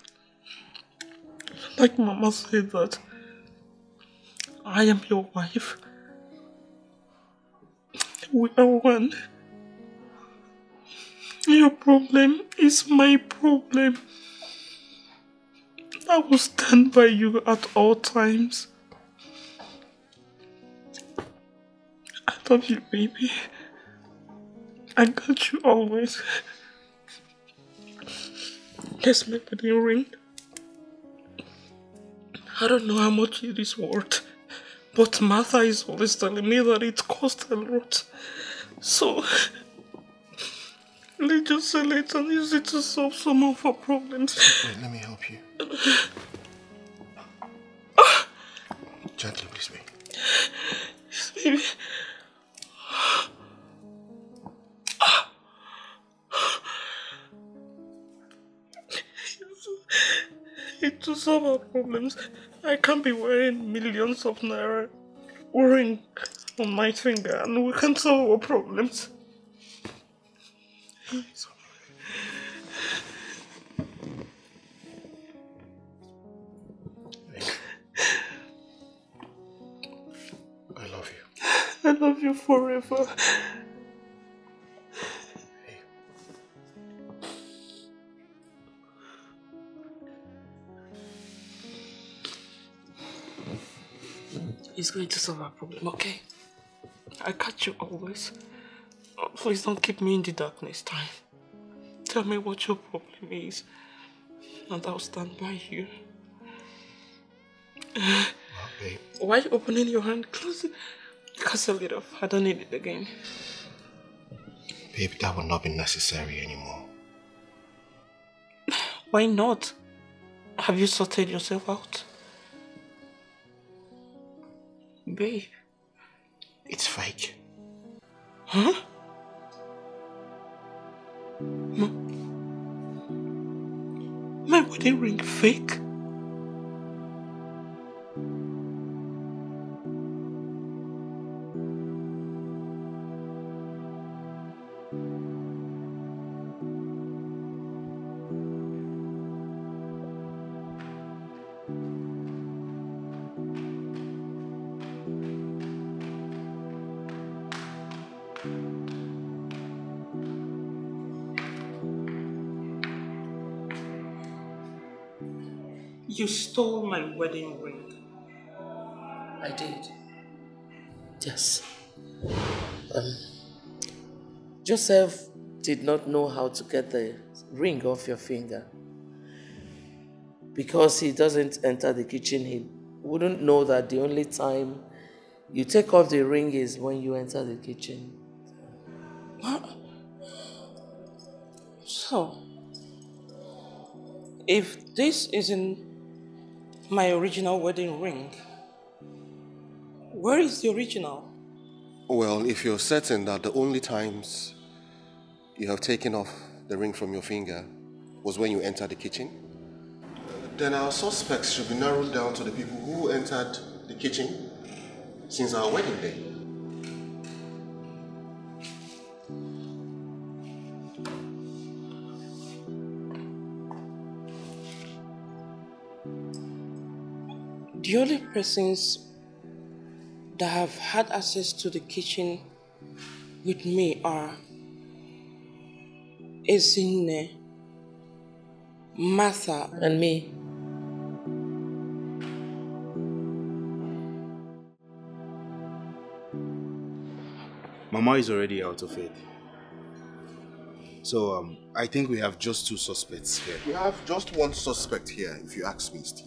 [SPEAKER 1] like Mama said that I am your wife. We are one. Your problem is my problem. I will stand by you at all times. I love you, baby. I got you always. Here's my wedding ring. I don't know how much it is worth, but Martha is always telling me that it costs a lot. So, let's just sell it and use it to solve some of our problems.
[SPEAKER 3] Wait, let me help you. Gently, please, babe.
[SPEAKER 1] Yes, baby. To solve our problems, I can't be wearing millions of naira ring on my finger and we can solve our problems.
[SPEAKER 3] I love you.
[SPEAKER 1] I love you forever. It's going to solve our problem, okay? I catch you always. Oh, please don't keep me in the darkness time. Tell me what your problem is, and I'll stand by you.
[SPEAKER 3] Babe.
[SPEAKER 1] Why are you opening your hand? Close it. Castle it off. I don't need it again.
[SPEAKER 3] Babe, that will not be necessary anymore.
[SPEAKER 1] Why not? Have you sorted yourself out? Babe.
[SPEAKER 3] It's fake.
[SPEAKER 1] Huh? My wedding ring fake? You stole my wedding ring.
[SPEAKER 8] I did. Yes. Joseph did not know how to get the ring off your finger. Because he doesn't enter the kitchen, he wouldn't know that the only time you take off the ring is when you enter the kitchen.
[SPEAKER 1] What? So, if this isn't my original wedding ring, where is the original?
[SPEAKER 2] Well, if you're certain that the only times you have taken off the ring from your finger was when you entered the kitchen, then our suspects should be narrowed down to the people who entered the kitchen since our wedding day.
[SPEAKER 1] The only persons that have had access to the kitchen with me are Ezinne, Martha,
[SPEAKER 8] and me.
[SPEAKER 10] Mama is already out of it. So, I think we have just two suspects here.
[SPEAKER 2] We have just one suspect here, if you ask me, Steve.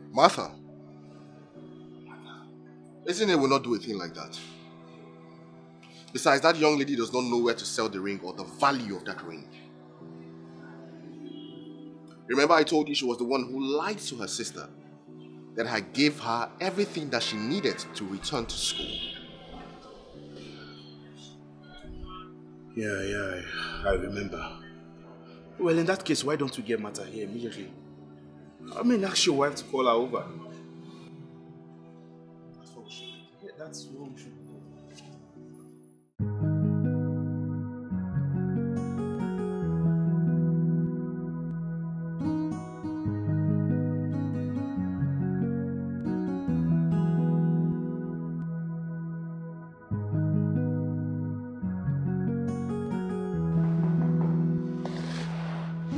[SPEAKER 2] Martha. Ezinne will not do a thing like that. Besides, that young lady does not know where to sell the ring or the value of that ring. Remember I told you she was the one who lied to her sister that I gave her everything that she needed to return to school.
[SPEAKER 10] Yeah, I remember. Well, in that case, why don't we get Martha here immediately? I mean, ask your wife to call her over. That's what we should do. Yeah, that's what we should do.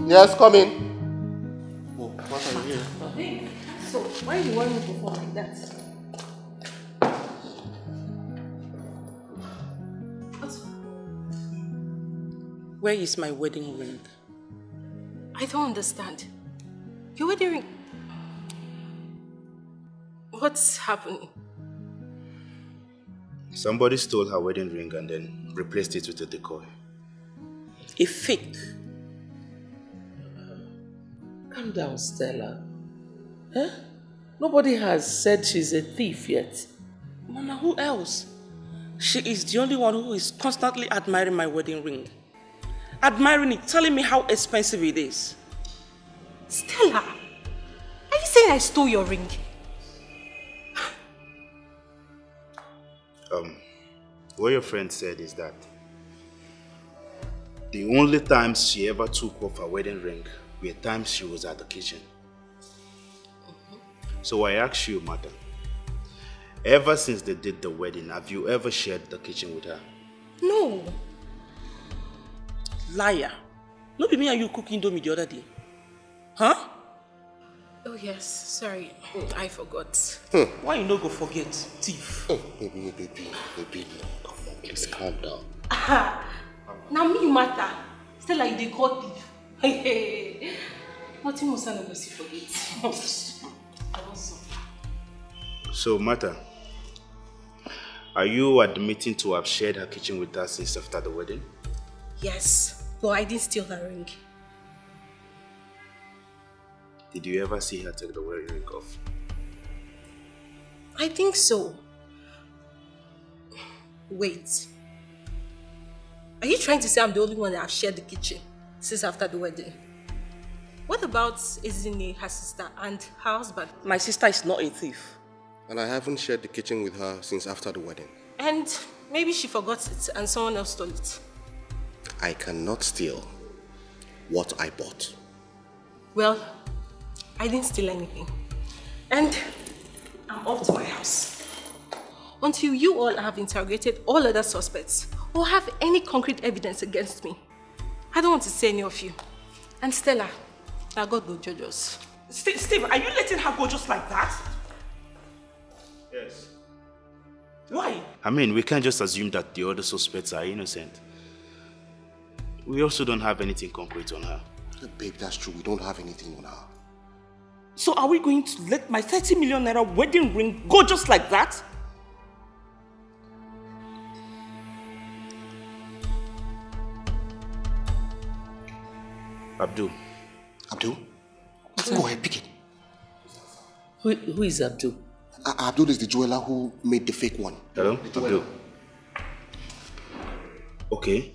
[SPEAKER 2] Yes, come in. Oh, what are you here?
[SPEAKER 5] Hey, so why do you want me to perform like that?
[SPEAKER 1] Where is my wedding ring?
[SPEAKER 5] I don't understand. Your wedding ring? What's happening?
[SPEAKER 10] Somebody stole her wedding ring and then replaced it with a decoy.
[SPEAKER 1] A fake.
[SPEAKER 8] Calm down, Stella. Huh? Nobody has said she's a thief yet.
[SPEAKER 1] Mama, who else? She is the only one who is constantly admiring my wedding ring. Admiring it, telling me how expensive it is.
[SPEAKER 5] Stella, are you saying I stole your ring?
[SPEAKER 10] What your friend said is that the only times she ever took off her wedding ring were times she was at the kitchen. So I ask you, Martha, ever since they did the wedding, have you ever shared the kitchen with her?
[SPEAKER 1] No. Liar. No be me and you cooking Indomie the other day. Huh?
[SPEAKER 5] Oh yes, sorry. I forgot.
[SPEAKER 1] Why you no go forget, thief?
[SPEAKER 3] Baby, come on, please calm down.
[SPEAKER 5] Now me matter. Still like they call thief. Hey. Nothing must not go see forget. I don't suffer.
[SPEAKER 10] So, Martha, are you admitting to have shared her kitchen with her since after the wedding?
[SPEAKER 5] Yes, but I didn't steal her ring.
[SPEAKER 10] Did you ever see her take the wedding ring off?
[SPEAKER 5] I think so. Wait. Are you trying to say I'm the only one that have shared the kitchen since after the wedding? What about Ezine, her sister, and her husband?
[SPEAKER 1] My sister is not a thief.
[SPEAKER 3] And I haven't shared the kitchen with her since after the wedding.
[SPEAKER 5] And maybe she forgot it and someone else stole it.
[SPEAKER 3] I cannot steal what I bought.
[SPEAKER 5] Well, I didn't steal anything. And I'm off to my house. Until you all have interrogated all other suspects or have any concrete evidence against me. I don't want to see any of you. And Stella, now God will judge us.
[SPEAKER 1] Steve, are you letting her go just like that?
[SPEAKER 10] Yes.
[SPEAKER 1] Why?
[SPEAKER 10] I mean, we can't just assume that the other suspects are innocent. We also don't have anything concrete on her.
[SPEAKER 3] Babe, that's true. We don't have anything on her.
[SPEAKER 1] So are we going to let my 30 million naira wedding ring go just like that?
[SPEAKER 10] Abdul.
[SPEAKER 3] Abdul? Go ahead, pick it.
[SPEAKER 8] Who is Abdul?
[SPEAKER 3] Abdul is the jeweler who made the fake one.
[SPEAKER 10] Hello? Abdul. Okay.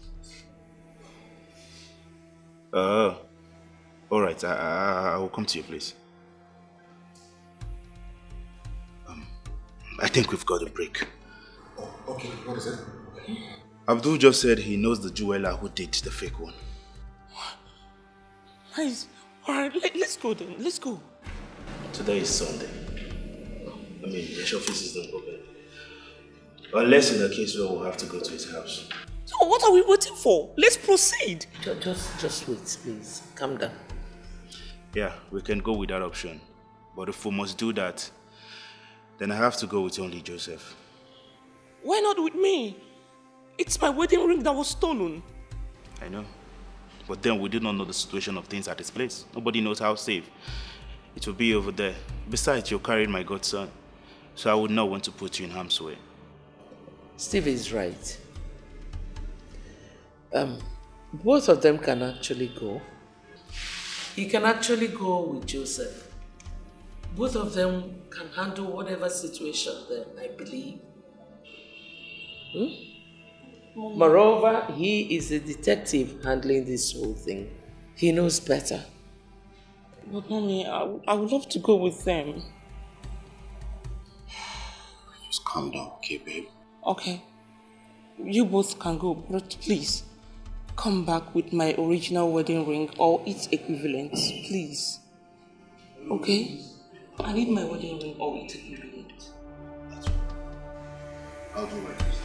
[SPEAKER 10] Alright, I will come to your place. I think we've got a break.
[SPEAKER 3] Oh, okay, what is it?
[SPEAKER 10] Abdul just said he knows the jeweler who did the fake one.
[SPEAKER 1] Nice. Alright, let's go then. Let's go.
[SPEAKER 10] Today is Sunday. I mean, the office is not open. Unless in a case where we'll have to go to his house.
[SPEAKER 1] So what are we waiting for? Let's proceed.
[SPEAKER 8] Just wait, please. Calm down.
[SPEAKER 10] Yeah, we can go with that option. But if we must do that, then I have to go with only Joseph.
[SPEAKER 1] Why not with me? It's my wedding ring that was stolen.
[SPEAKER 10] I know. But then we did not know the situation of things at his place. Nobody knows how safe it will be over there. Besides, you're carrying my godson. So I would not want to put you in harm's way.
[SPEAKER 8] Steve is right. Both of them can actually go. He can actually go with Joseph. Both of them can handle whatever situation then, I believe. Moreover, he is a detective handling this whole thing. He knows better.
[SPEAKER 1] But mommy, I would love to go with them.
[SPEAKER 3] Just calm down, okay, babe?
[SPEAKER 1] Okay. You both can go, but please, come back with my original wedding ring or its equivalent, please. Okay? I need my wedding ring or its equivalent.
[SPEAKER 3] I'll do my best.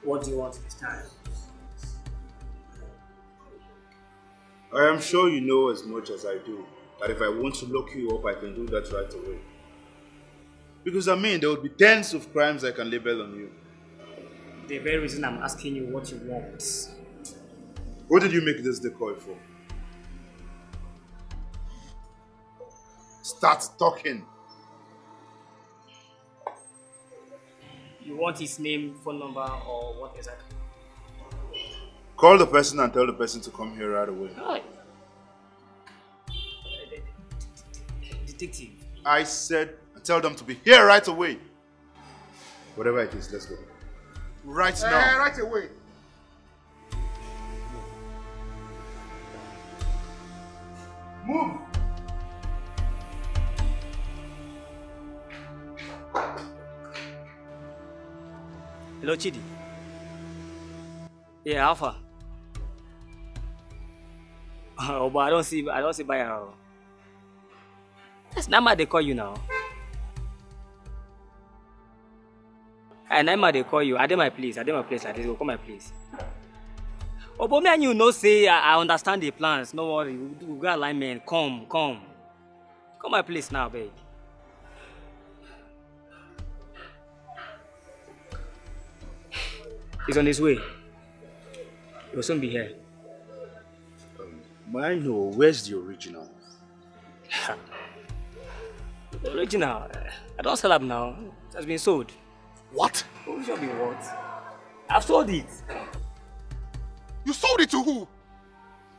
[SPEAKER 13] What do you want this time?
[SPEAKER 10] I am sure you know as much as I do that if I want to lock you up, I can do that right away. Because I mean, there will be tens of crimes I can label on you.
[SPEAKER 13] The very reason I'm asking you what you want.
[SPEAKER 10] What did you make this decoy for? Start talking.
[SPEAKER 13] You want his name, phone number, or what exactly?
[SPEAKER 10] Call the person and tell the person to come here right away.
[SPEAKER 13] Hi. Detective.
[SPEAKER 10] I said tell them to be here right away.
[SPEAKER 7] Whatever it is, let's go. Right now.
[SPEAKER 3] Right away.
[SPEAKER 7] Move!
[SPEAKER 13] Hello, Chidi. Yeah, Alpha. Oh, but I don't see buyer. That's Nama they call you now. And Nama they call you. I did my place like this. Go come my place. Oh, but me and you know say I understand the plans. No worry, we got alignment. Come my place now, babe. He's on his way. He will soon be here.
[SPEAKER 7] May I know where's the original?
[SPEAKER 13] The original? I don't sell up now. It has been sold.
[SPEAKER 3] What?
[SPEAKER 13] Oh, should be what? I've sold it.
[SPEAKER 3] You sold it to who?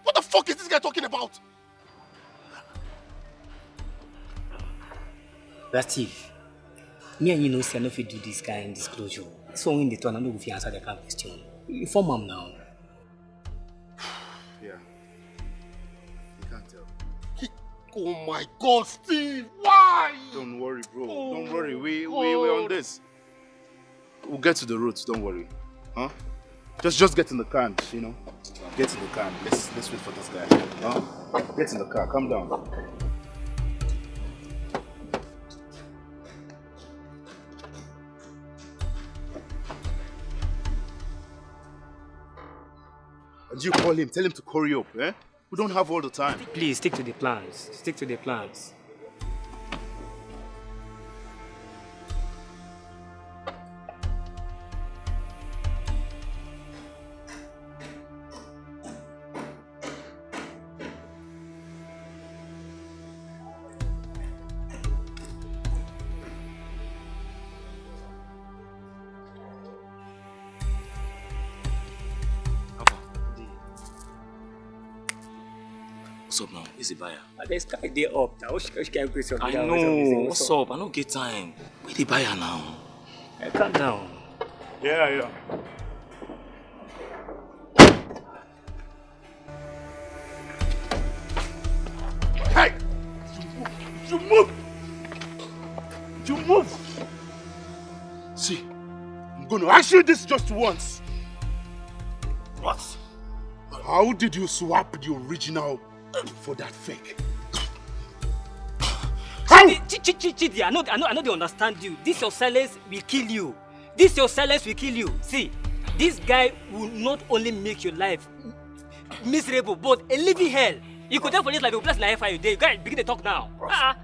[SPEAKER 3] What the fuck is this guy talking about?
[SPEAKER 13] That's thief. Me and you know, say I know if you do this guy in disclosure. So when they turn, I know if you answer the question. Inform him now.
[SPEAKER 7] Yeah. You can't tell.
[SPEAKER 3] Oh my God, Steve! Why?
[SPEAKER 7] Don't worry, bro.
[SPEAKER 3] Oh,
[SPEAKER 7] don't worry. We're on this. We'll get to the roots. Don't worry. Huh? Just get in the car and, you know, get in the car. Let's wait for this guy. Huh? Get in the car. Calm down. And you call him, tell him to hurry up, eh? We don't have all the time.
[SPEAKER 13] Please, stick to the plans. Stick to the plans.
[SPEAKER 14] What's up now? Is the buyer?
[SPEAKER 13] There's guy there up. I
[SPEAKER 14] know. What's up? I don't get time. Where the buyer now?
[SPEAKER 13] Calm down.
[SPEAKER 7] Yeah.
[SPEAKER 3] Hey! You move!
[SPEAKER 7] You move! See, I'm going to ask you this just once.
[SPEAKER 3] What?
[SPEAKER 7] How did you swap the original for that fake?
[SPEAKER 13] Chidi, I know they understand you. This your silence will kill you. This your silence will kill you. See, this guy will not only make your life miserable, but a living hell. You could therefore live like a blessed life for you day. You guys begin to talk now.
[SPEAKER 3] Look, I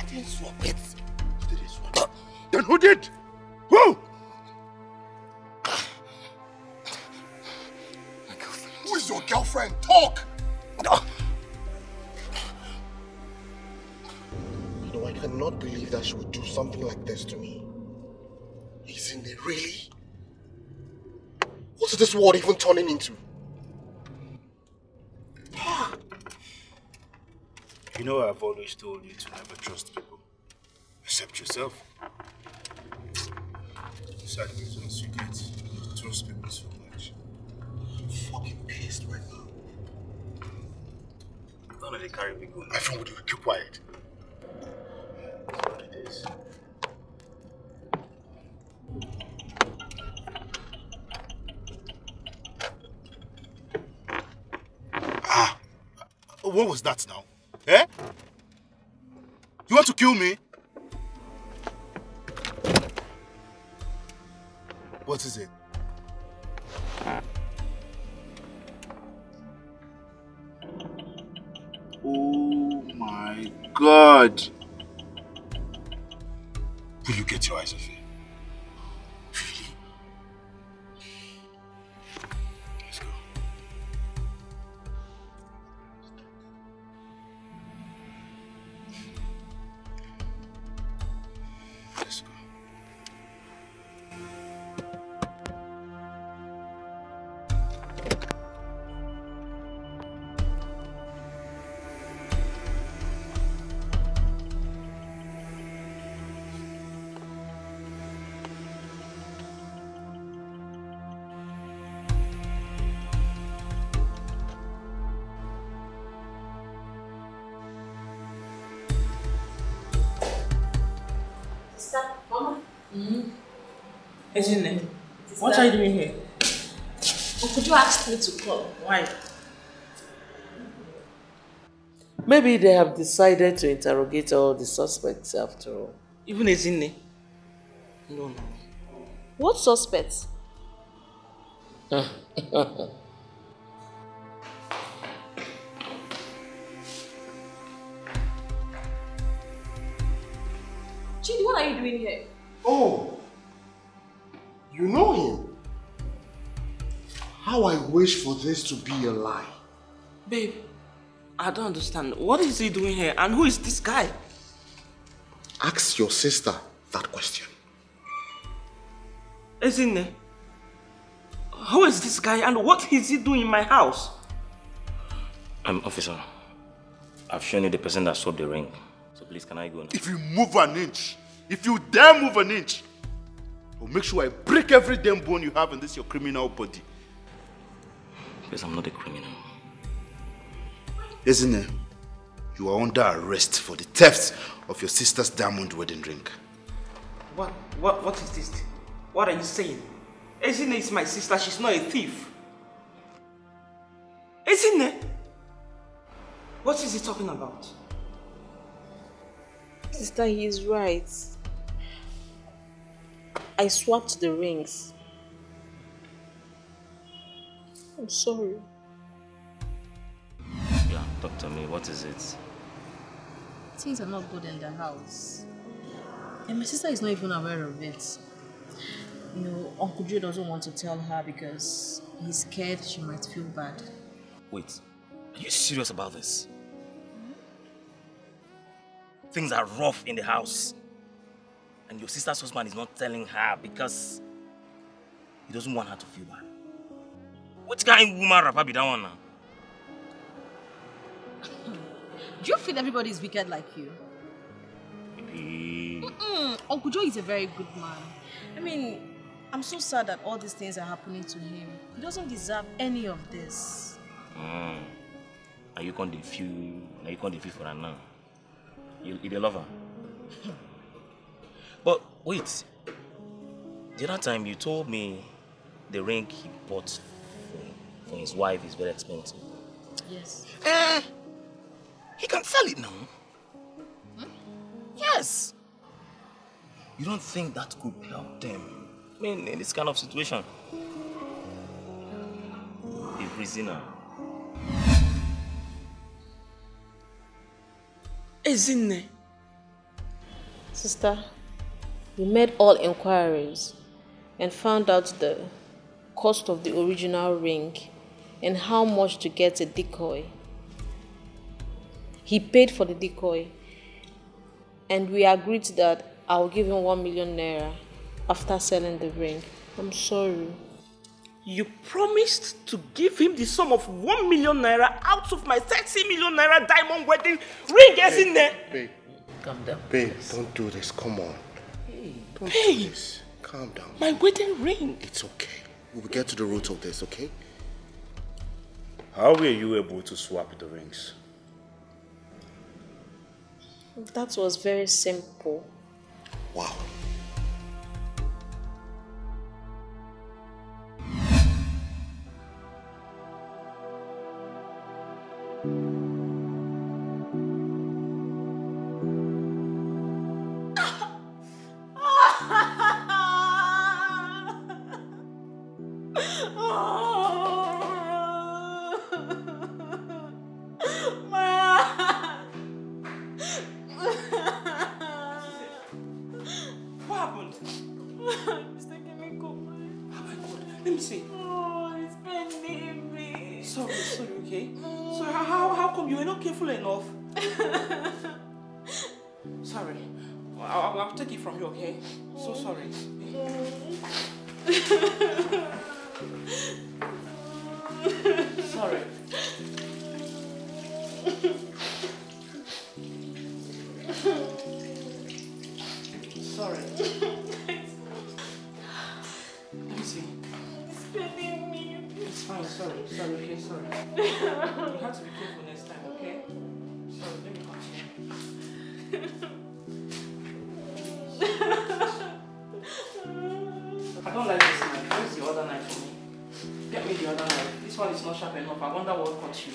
[SPEAKER 3] didn't swap it.
[SPEAKER 7] You didn't swap it? Then who did? Who?
[SPEAKER 3] Who is your girlfriend? Talk! No, I cannot believe that she would do something like this to me. Isn't it really? What's this world even turning into?
[SPEAKER 7] You know I've always told you to never trust people, except yourself. Sideways once you get, you trust people so much.
[SPEAKER 3] I'm fucking pissed right now.
[SPEAKER 14] Don't let it carry me good.
[SPEAKER 3] My friend, would you keep quiet?
[SPEAKER 7] That's what it is. What was that now? Eh? You want to kill me? What is it? Oh my God! Will you get your eyes off it? Really? Let's go. Let's go.
[SPEAKER 1] Ejine, what are you doing here?
[SPEAKER 6] Could you ask me to come?
[SPEAKER 1] Why?
[SPEAKER 8] Maybe they have decided to interrogate all the suspects after all.
[SPEAKER 1] Even Ejine? No.
[SPEAKER 6] What suspects? Chidi, what are you doing here?
[SPEAKER 3] Oh, you know him? How I wish for this to be a lie.
[SPEAKER 1] Babe, I don't understand. What is he doing here? And who is this guy?
[SPEAKER 3] Ask your sister that question.
[SPEAKER 1] Ejine, who is this guy and what is he doing in my house?
[SPEAKER 14] Officer, I've shown you the person that swapped the ring. So please, can I go now?
[SPEAKER 10] If you move an inch, if you dare move an inch, I'll make sure I break every damn bone you have in this your criminal body.
[SPEAKER 14] Please, I'm not a criminal.
[SPEAKER 10] Isn't it? You are under arrest for the theft of your sister's diamond wedding ring.
[SPEAKER 1] What is this? What are you saying? Ejine is my sister, she's not a thief. Ejine? What is he talking about?
[SPEAKER 5] Sister, he is right. I swapped the rings. I'm sorry.
[SPEAKER 14] Yeah, talk to me. What is it?
[SPEAKER 6] Things are not good in the house. And my sister is not even aware of it. You know, Uncle Joe doesn't want to tell her because he's scared she might feel bad.
[SPEAKER 14] Wait, are you serious about this? Things are rough in the house. And your sister's husband is not telling her because he doesn't want her to feel bad. Which kind of woman rapper be that one now?
[SPEAKER 6] Do you feel everybody is wicked like you?
[SPEAKER 14] Maybe.
[SPEAKER 6] Uncle Joe is a very good man. I mean, I'm so sad that all these things are happening to him. He doesn't deserve any of this.
[SPEAKER 14] Are you going to feel for her now? You love her? But wait, the other time you told me the ring he bought for his wife is very expensive.
[SPEAKER 6] Yes.
[SPEAKER 14] He can sell it now. Yes. You don't think that could help them? I mean, in this kind of situation. A prisoner.
[SPEAKER 1] Ejine.
[SPEAKER 5] Sister, we made all inquiries and found out the cost of the original ring and how much to get a decoy. He paid for the decoy and we agreed that I'll give him 1 million naira after selling the ring. I'm sorry.
[SPEAKER 1] You promised to give him the sum of 1 million naira out of my 30 million naira diamond wedding ring, Ejine.
[SPEAKER 3] Babe,
[SPEAKER 8] calm down.
[SPEAKER 3] Babe, don't do this. Come on. Don't
[SPEAKER 1] Babe,
[SPEAKER 3] do this. Calm down.
[SPEAKER 1] My wedding ring.
[SPEAKER 3] It's okay. We'll get to the root of this, okay?
[SPEAKER 10] How were you able to swap the rings?
[SPEAKER 5] That was very simple.
[SPEAKER 3] Wow.
[SPEAKER 1] I'll take it from you, okay? So sorry. Sorry. Sorry. Let me see.
[SPEAKER 5] It's paining me.
[SPEAKER 1] It's fine, sorry, okay, sorry. You have to be careful next time, okay? Sorry, let me continue. one is not sharp enough. I wonder what cut you.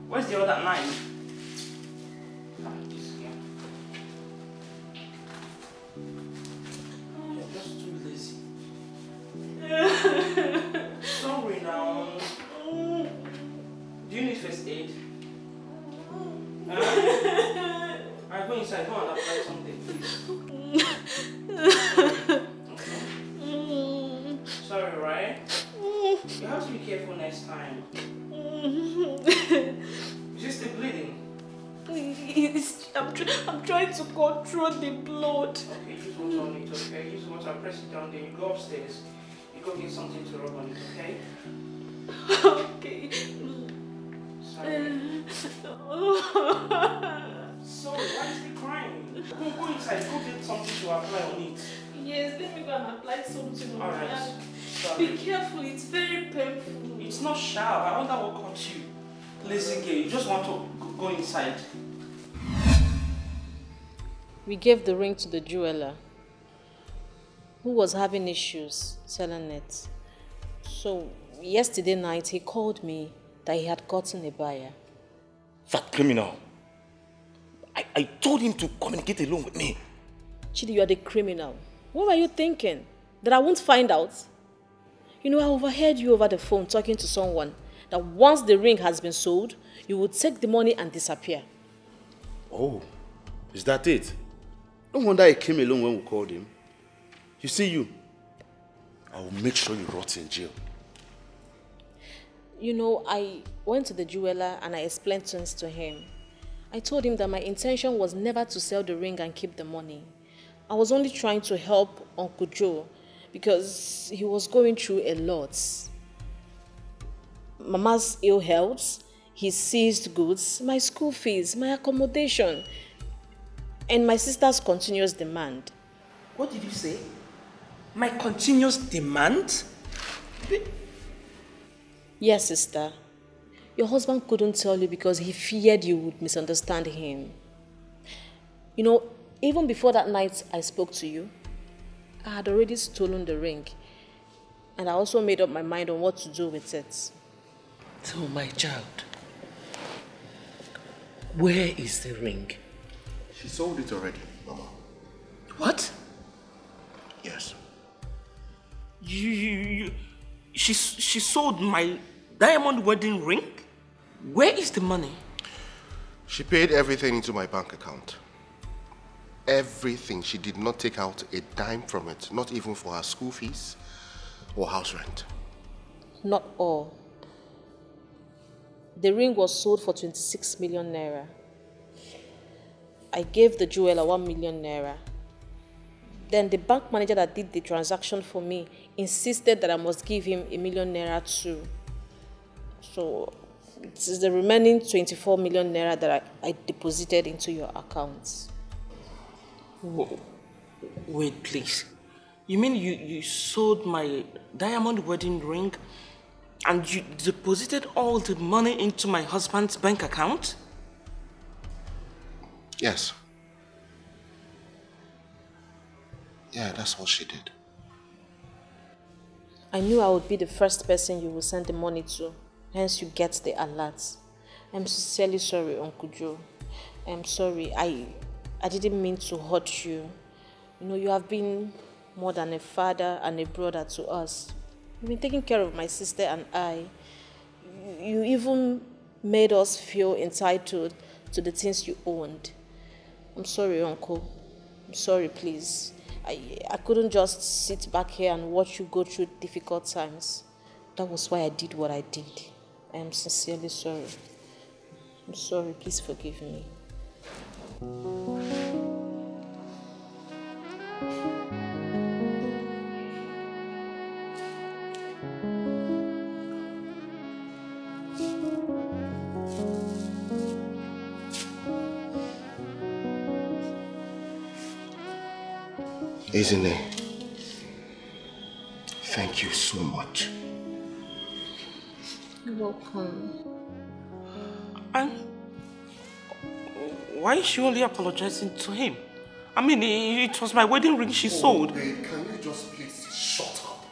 [SPEAKER 1] Where's the other knife? Ah, this here. You're just too lazy. Sorry now. Do you need first aid? Alright, go inside. Go and apply something, please. Okay. Sorry, right? You have to be careful next time. Is it still bleeding?
[SPEAKER 5] I'm trying to control the blood.
[SPEAKER 1] Okay, use water on it, okay? Use water, press it down, then you go upstairs. You go get something to rub on it, okay?
[SPEAKER 5] Okay.
[SPEAKER 1] Sorry. Sorry, why is he crying? Go inside, go get something to apply on it.
[SPEAKER 5] Yes, let me go and apply something on
[SPEAKER 1] Alright.
[SPEAKER 5] it.
[SPEAKER 1] Sorry.
[SPEAKER 5] Be careful, it's very painful.
[SPEAKER 1] It's not sharp. I wonder what caught you. Lazy girl, you just want to go inside.
[SPEAKER 6] We gave the ring to the jeweler who was having issues selling it. So yesterday night he called me that he had gotten a buyer.
[SPEAKER 14] That criminal. I told him to communicate alone with me.
[SPEAKER 6] Chidi, you are the criminal. What were you thinking? That I won't find out? You know, I overheard you over the phone talking to someone that once the ring has been sold, you would take the money and disappear.
[SPEAKER 7] Oh, is that it? No wonder he came alone when we called him. You see you, I will make sure you rot in jail.
[SPEAKER 6] You know, I went to the jeweler and I explained things to him. I told him that my intention was never to sell the ring and keep the money. I was only trying to help Uncle Joe because he was going through a lot. Mama's ill health, his seized goods, my school fees, my accommodation, and my sister's continuous demand.
[SPEAKER 1] What did you say? My continuous demand?
[SPEAKER 6] Yes, sister. Your husband couldn't tell you because he feared you would misunderstand him. You know, even before that night I spoke to you, I had already stolen the ring. And I also made up my mind on what to do with it.
[SPEAKER 8] So, my child, where is the ring?
[SPEAKER 2] She sold it already, Mama.
[SPEAKER 1] What?
[SPEAKER 2] Yes.
[SPEAKER 1] She sold my diamond wedding ring? Where is the money?
[SPEAKER 2] She paid everything into my bank account. Everything. She did not take out a dime from it, not even for her school fees or house rent.
[SPEAKER 6] Not all. The ring was sold for 26 million naira. I gave the jeweler 1 million naira. Then the bank manager that did the transaction for me insisted that I must give him 1 million naira too. So it is the remaining 24 million naira that I deposited into your account.
[SPEAKER 1] Whoa. Wait, please. You mean you sold my diamond wedding ring and you deposited all the money into my husband's bank account?
[SPEAKER 2] Yes. Yeah, that's what she did.
[SPEAKER 6] I knew I would be the first person you will send the money to. Hence you get the alert. I'm sincerely sorry, Uncle Joe. I'm sorry. I didn't mean to hurt you. You know, you have been more than a father and a brother to us. You've been taking care of my sister and I. You even made us feel entitled to the things you owned. I'm sorry, Uncle. I'm sorry, please. I couldn't just sit back here and watch you go through difficult times. That was why I did what I did. I am sincerely sorry. I'm sorry. Please forgive me.
[SPEAKER 2] Isn't it? Thank you so much.
[SPEAKER 6] You're welcome.
[SPEAKER 1] And why is she only apologizing to him? I mean, it was my wedding ring she sold.
[SPEAKER 2] Babe, can you just please shut up?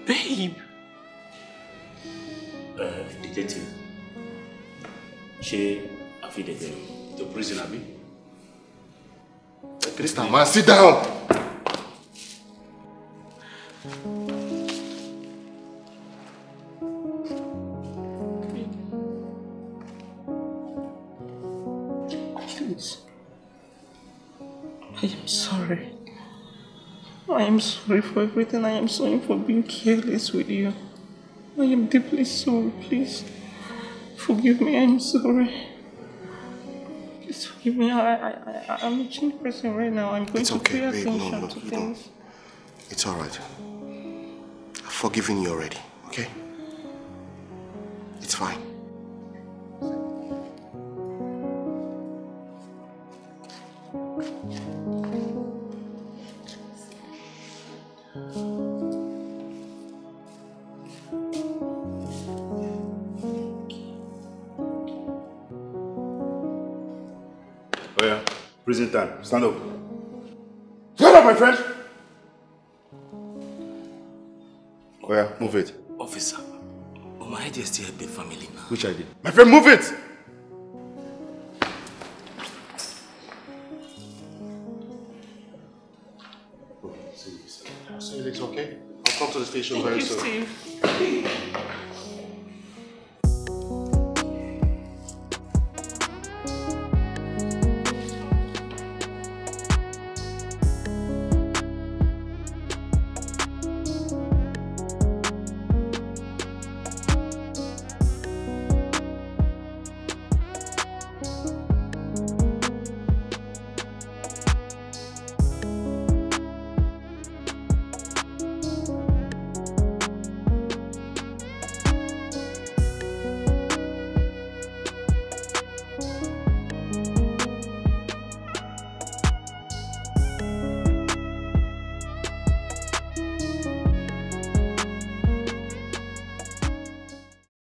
[SPEAKER 1] Babe,
[SPEAKER 14] She, I feel it.
[SPEAKER 12] The prison, Abi?
[SPEAKER 2] Mr. Man, sit down!
[SPEAKER 1] Please. I am sorry. I am sorry for everything. I am sorry for being careless with you. I am deeply sorry. Please forgive me. I am sorry. Please forgive me. I'm a changed person right now. I'm going to pay attention to things.
[SPEAKER 2] It's alright. I've forgiven you already, okay? It's fine.
[SPEAKER 10] Oh yeah, prison time. Stand up. Stand up, my friend! Oh yeah, move it.
[SPEAKER 14] Officer, my idea is still helping family now.
[SPEAKER 10] Which idea? My friend, move it!
[SPEAKER 2] So it's okay? I'll come to the station very soon.
[SPEAKER 1] Thank you, Steve.